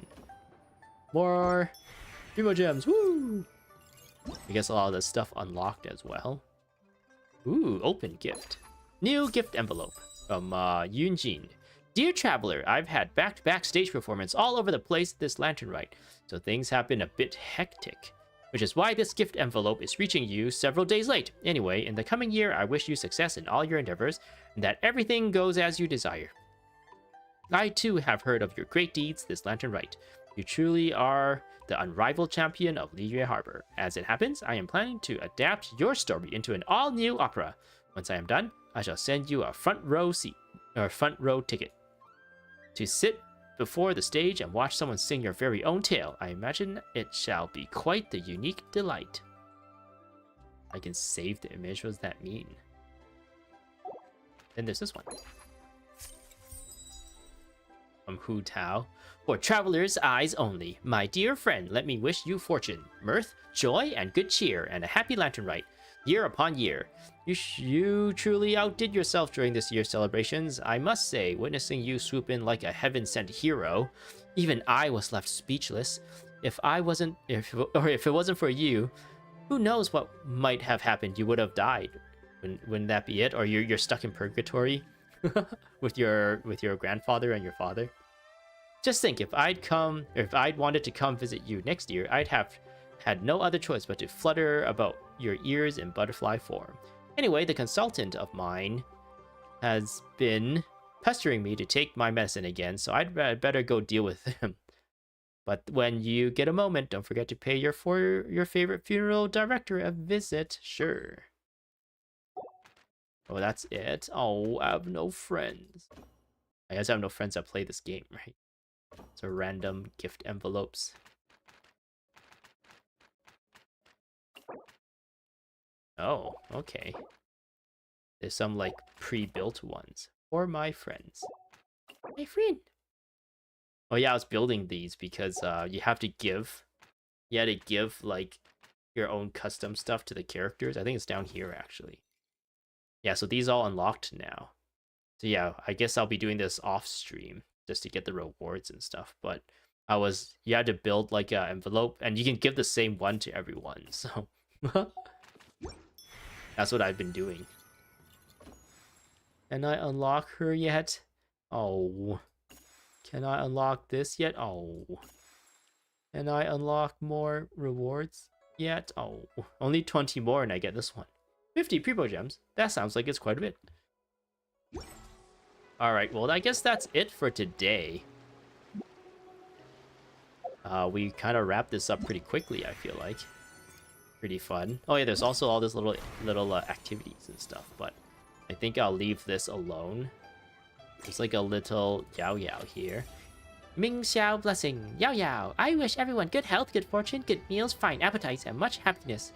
More Primo gems. Woo! I guess a lot of this stuff unlocked as well. Ooh, open gift. New gift envelope from Yunjin. Dear Traveler, I've had back-to-back stage performance all over the place at this Lantern Rite, so things have been a bit hectic. Which is why this gift envelope is reaching you several days late. Anyway, in the coming year, I wish you success in all your endeavors, and that everything goes as you desire. I too have heard of your great deeds this Lantern Rite. You truly are the unrivaled champion of Liyue Harbor. As it happens, I am planning to adapt your story into an all-new opera. Once I am done, I shall send you a front row ticket to sit before the stage and watch someone sing your very own tale. I imagine it shall be quite the unique delight. I can save the image. What does that mean? Then there's this one. From Hu Tao. For travelers' eyes only. My dear friend, let me wish you fortune, mirth, joy, and good cheer, and a happy Lantern Rite, year upon year. You truly outdid yourself during this year's celebrations. I must say, witnessing you swoop in like a heaven-sent hero, even I was left speechless. If it wasn't for you, who knows what might have happened? You would have died. Wouldn't that be it? Or you're stuck in purgatory with your grandfather and your father. Just think, if I'd wanted to come visit you next year, I'd have had no other choice but to flutter about your ears in butterfly form. Anyway, the consultant of mine has been pestering me to take my medicine again, so I'd better go deal with him. But when you get a moment, don't forget to pay your favorite funeral director a visit. Sure. Oh, that's it? Oh, I have no friends. I guess I have no friends that play this game, right? So random gift envelopes. Oh, okay. There's some like pre-built ones for my friends. My friend. Oh yeah, I was building these because you had to give like your own custom stuff to the characters. I think it's down here actually. Yeah, so these all unlocked now. So yeah, I guess I'll be doing this off stream just to get the rewards and stuff. But you had to build like an envelope, and you can give the same one to everyone. So that's what I've been doing. Can I unlock her yet? Oh. Can I unlock this yet? Oh. Can I unlock more rewards yet? Oh. Only 20 more and I get this one. 50 Primo Gems. That sounds like it's quite a bit. Alright, well I guess that's it for today. We kind of wrapped this up pretty quickly, I feel like. Pretty fun. Oh yeah, there's also all this little activities and stuff, but I think I'll leave this alone. There's like a little Yao Yao here. Ming Xiao blessing, Yao Yao. I wish everyone good health, good fortune, good meals, fine appetites, and much happiness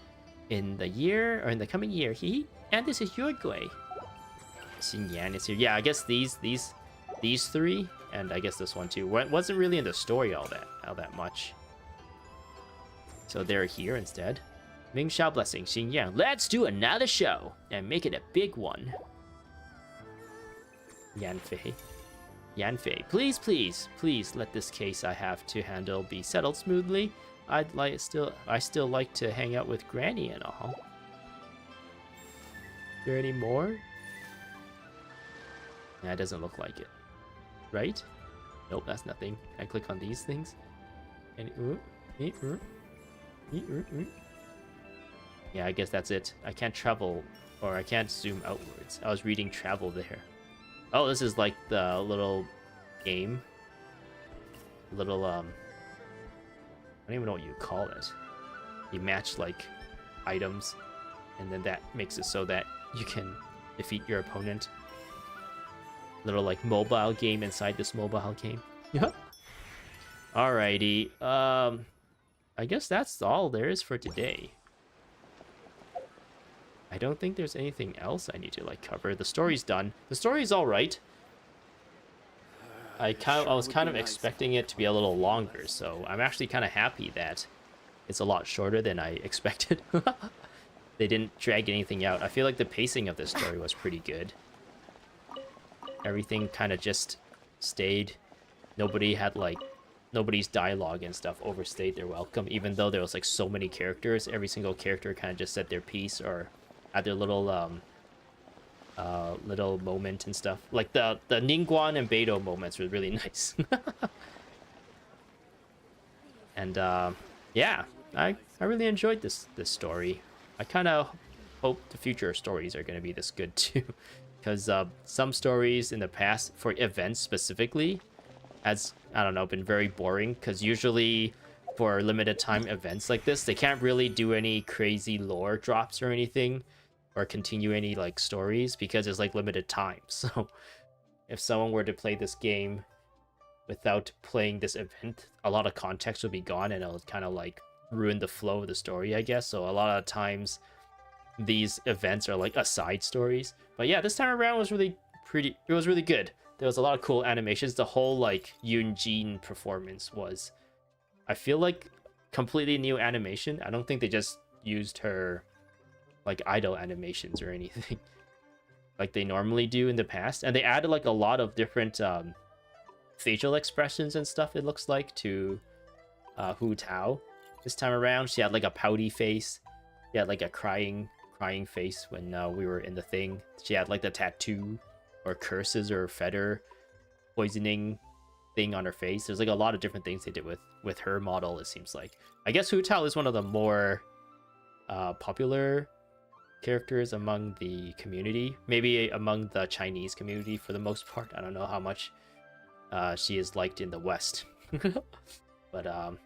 in the coming year. Hee. And this is your Gui. Xin Yan is here. Yeah, I guess these three, and I guess this one too. Wasn't really in the story all that much. So they're here instead. Ming Xiao blessing, Xin Yan. Let's do another show and make it a big one. Yan Fei, please let this case I have to handle be settled smoothly. I still like to hang out with Granny and all. Is there any more? Nah, it doesn't look like it. Right? Nope, that's nothing. Can I click on these things? Yeah, I guess that's it. I can't travel, or I can't zoom outwards. I was reading travel there. Oh, this is like the little game. Little, I don't even know what you call it. You match, like, items, and then that makes it so that you can defeat your opponent. Little, like, mobile game inside this mobile game. Yeah. Alrighty. I guess that's all there is for today. I don't think there's anything else I need to, like, cover. The story's done. The story's alright. I was kind of expecting it to be a little longer, so I'm actually kind of happy that it's a lot shorter than I expected. They didn't drag anything out. I feel like the pacing of this story was pretty good. Everything kind of just stayed. Nobody's dialogue and stuff overstayed their welcome, even though there was like so many characters. Every single character kind of just said their piece or had their little little moment and stuff. Like the Ningguang and Beidou moments were really nice. And yeah, I really enjoyed this story. I kind of hope the future stories are going to be this good too, because some stories in the past for events specifically has, I don't know, been very boring, because usually for limited time events like this, they can't really do any crazy lore drops or anything, or continue any like stories, because it's like limited time. So if someone were to play this game without playing this event, a lot of context would be gone, and it'll kind of like ruin the flow of the story, I guess. So a lot of times these events are like aside stories. But yeah, this time around was really pretty. It was really good. There was a lot of cool animations. The whole like Yunjin performance was, I feel like, completely new animation. I don't think they just used her like idle animations or anything like they normally do in the past. And they added like a lot of different facial expressions and stuff, it looks like, to Hu Tao. This time around, she had like a pouty face. She had like a crying face when we were in the thing. She had like the tattoo or curses or feather poisoning thing on her face. There's like a lot of different things they did with her model, it seems like. I guess Hu Tao is one of the more popular characters among the community. Maybe among the Chinese community for the most part. I don't know how much she is liked in the West. But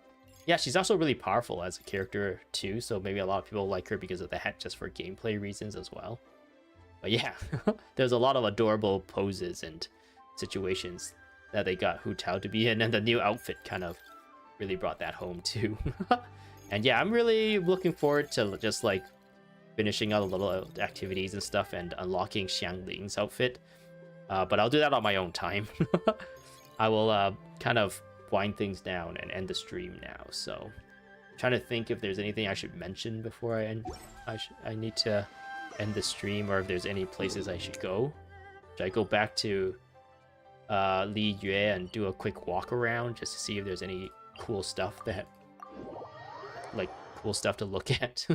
yeah, she's also really powerful as a character too, so maybe a lot of people like her because of that, just for gameplay reasons as well. But yeah, there's a lot of adorable poses and situations that they got Hu Tao to be in, and the new outfit kind of really brought that home too. And yeah, I'm really looking forward to just like finishing out a little activities and stuff and unlocking Xiangling's outfit. But I'll do that on my own time. I will kind of wind things down and end the stream now. So I'm trying to think if there's anything I should mention before I end. I need to end the stream, or if there's any places I should go. Should I go back to Li Yue and do a quick walk around just to see if there's any cool stuff that, like, cool stuff to look at?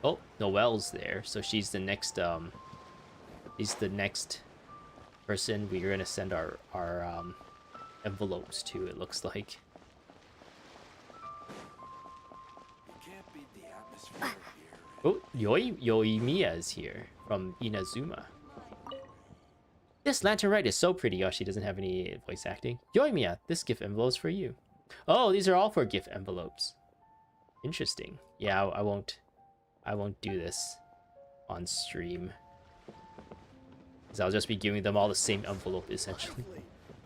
Oh, Noelle's there, so she's the next person we're gonna send our envelopes to, it looks like. Oh, Yoimiya is here from Inazuma. This Lantern Rite is so pretty. Oh, she doesn't have any voice acting. Yoimiya, this gift envelope is for you. Oh, these are all for gift envelopes. Interesting. Yeah, I won't do this on stream, because I'll just be giving them all the same envelope essentially.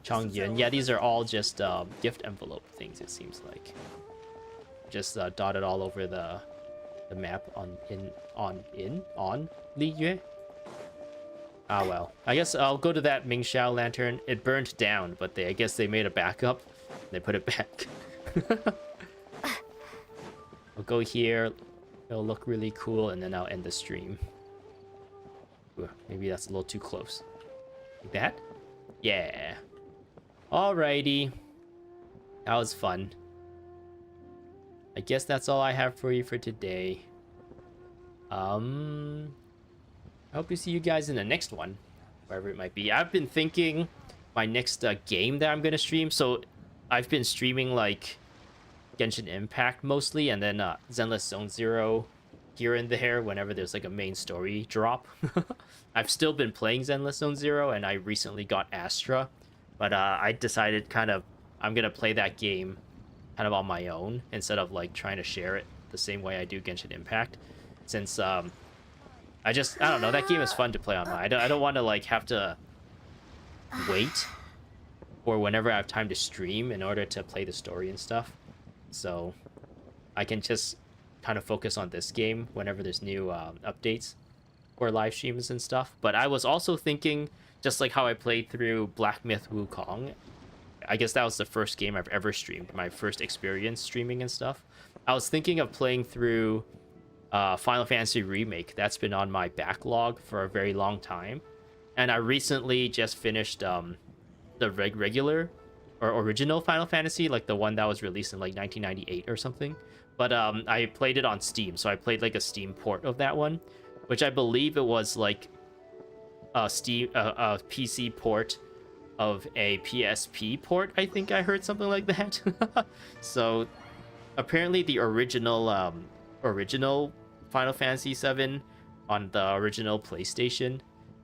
Changyun. Yeah, these are all just gift envelope things, it seems like. Just dotted all over the map on Li Yue. Ah well. I guess I'll go to that Mingxiao lantern. It burned down, but I guess they made a backup. They put it back. I'll go here. It'll look really cool, and then I'll end the stream. Ooh, maybe that's a little too close. Like that? Yeah. Alrighty. That was fun. I guess that's all I have for you for today. I hope to see you guys in the next one, wherever it might be. I've been thinking my next game that I'm gonna stream. So I've been streaming like Genshin Impact mostly, and then Zenless Zone Zero here and there whenever there's like a main story drop. I've still been playing Zenless Zone Zero, and I recently got Astra, but I decided I'm gonna play that game kind of on my own instead of like trying to share it the same way I do Genshin Impact, since I don't know, that game is fun to play online. I don't want to like have to wait or whenever I have time to stream in order to play the story and stuff. So I can just kind of focus on this game whenever there's new updates or live streams and stuff. But I was also thinking, just like how I played through Black Myth Wukong, I guess that was the first game I've ever streamed, my first experience streaming and stuff. I was thinking of playing through Final Fantasy Remake. That's been on my backlog for a very long time. And I recently just finished the regular or original Final Fantasy, like the one that was released in like 1998 or something. But I played it on Steam, so I played like a Steam port of that one, which I believe it was like a PC port of a PSP port. I think I heard something like that. So apparently the original Final Fantasy VII on the original PlayStation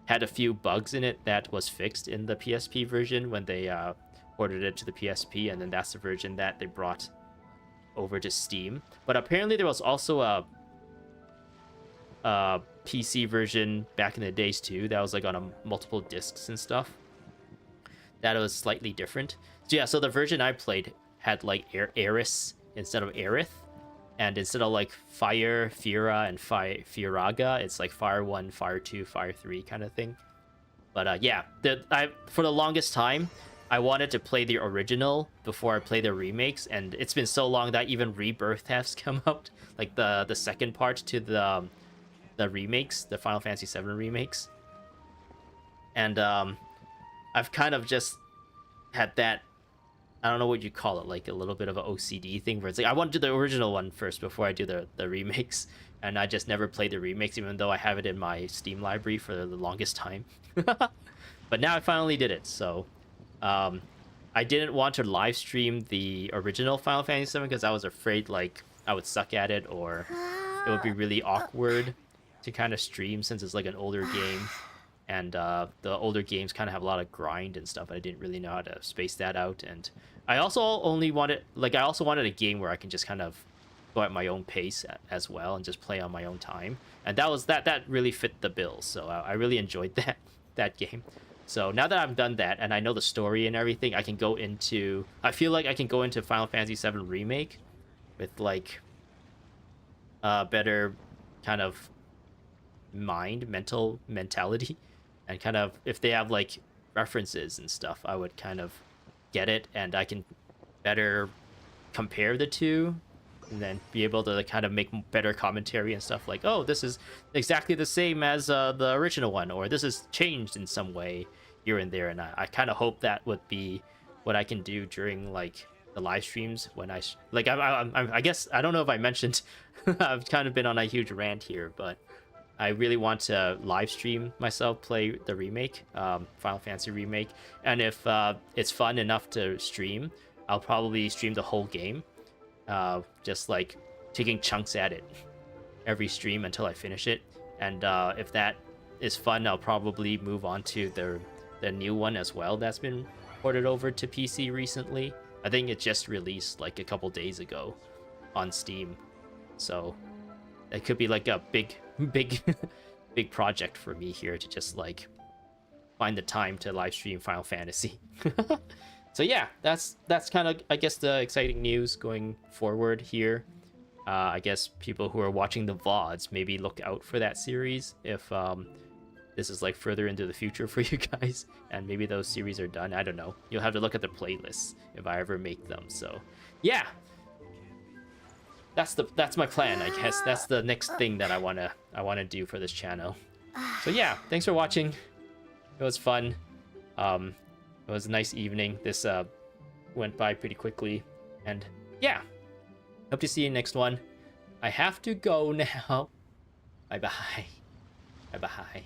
had a few bugs in it that was fixed in the PSP version when they ported it to the PSP, and then that's the version that they brought over to Steam. But apparently there was also a PC version back in the days too that was like on multiple discs and stuff that was slightly different. So yeah, so the version I played had like Eris instead of Aerith, and instead of like Fire, Fira, and Firaga, it's like Fire 1, Fire 2, Fire 3 kind of thing. But yeah, for the longest time, I wanted to play the original before I play the remakes, and it's been so long that even Rebirth has come out, like the second part to the remakes, the Final Fantasy VII remakes. And I've kind of just had that, I don't know what you call it, like a little bit of an OCD thing where it's like I want to do the original one first before I do the remakes, and I just never played the remakes even though I have it in my Steam library for the longest time. But now I finally did it. So I didn't want to live stream the original Final Fantasy VII because I was afraid like I would suck at it, or it would be really awkward to kind of stream since it's like an older game. And the older games kind of have a lot of grind and stuff. I didn't really know how to space that out. And I also wanted a game where I can just kind of go at my own pace as well and just play on my own time. And that really fit the bill. So I really enjoyed that game. So now that I've done that and I know the story and everything, I feel like I can go into Final Fantasy VII Remake with like a better kind of mentality. And kind of, if they have like references and stuff, I would kind of get it, and I can better compare the two, and then be able to kind of make better commentary and stuff like, oh, this is exactly the same as the original one, or this is changed in some way here and there. And I kind of hope that would be what I can do during like the live streams when I guess, I don't know if I mentioned, I've kind of been on a huge rant here, but I really want to live stream myself play the remake, Final Fantasy Remake. And if it's fun enough to stream, I'll probably stream the whole game, just like taking chunks at it every stream until I finish it. And if that is fun, I'll probably move on to the new one as well that's been ported over to PC recently. I think it just released like a couple days ago on Steam. So it could be like a big project for me here to just like find the time to live stream Final Fantasy. So yeah, that's kind of, I guess, the exciting news going forward here. I guess people who are watching the VODs maybe look out for that series if this is like further into the future for you guys, and maybe those series are done. I don't know. You'll have to look at the playlists if I ever make them. So yeah, that's my plan, I guess. That's the next thing that I wanna do for this channel. So yeah, thanks for watching. It was fun. It was a nice evening. This went by pretty quickly, and yeah, hope to see you next one. I have to go now. Bye bye.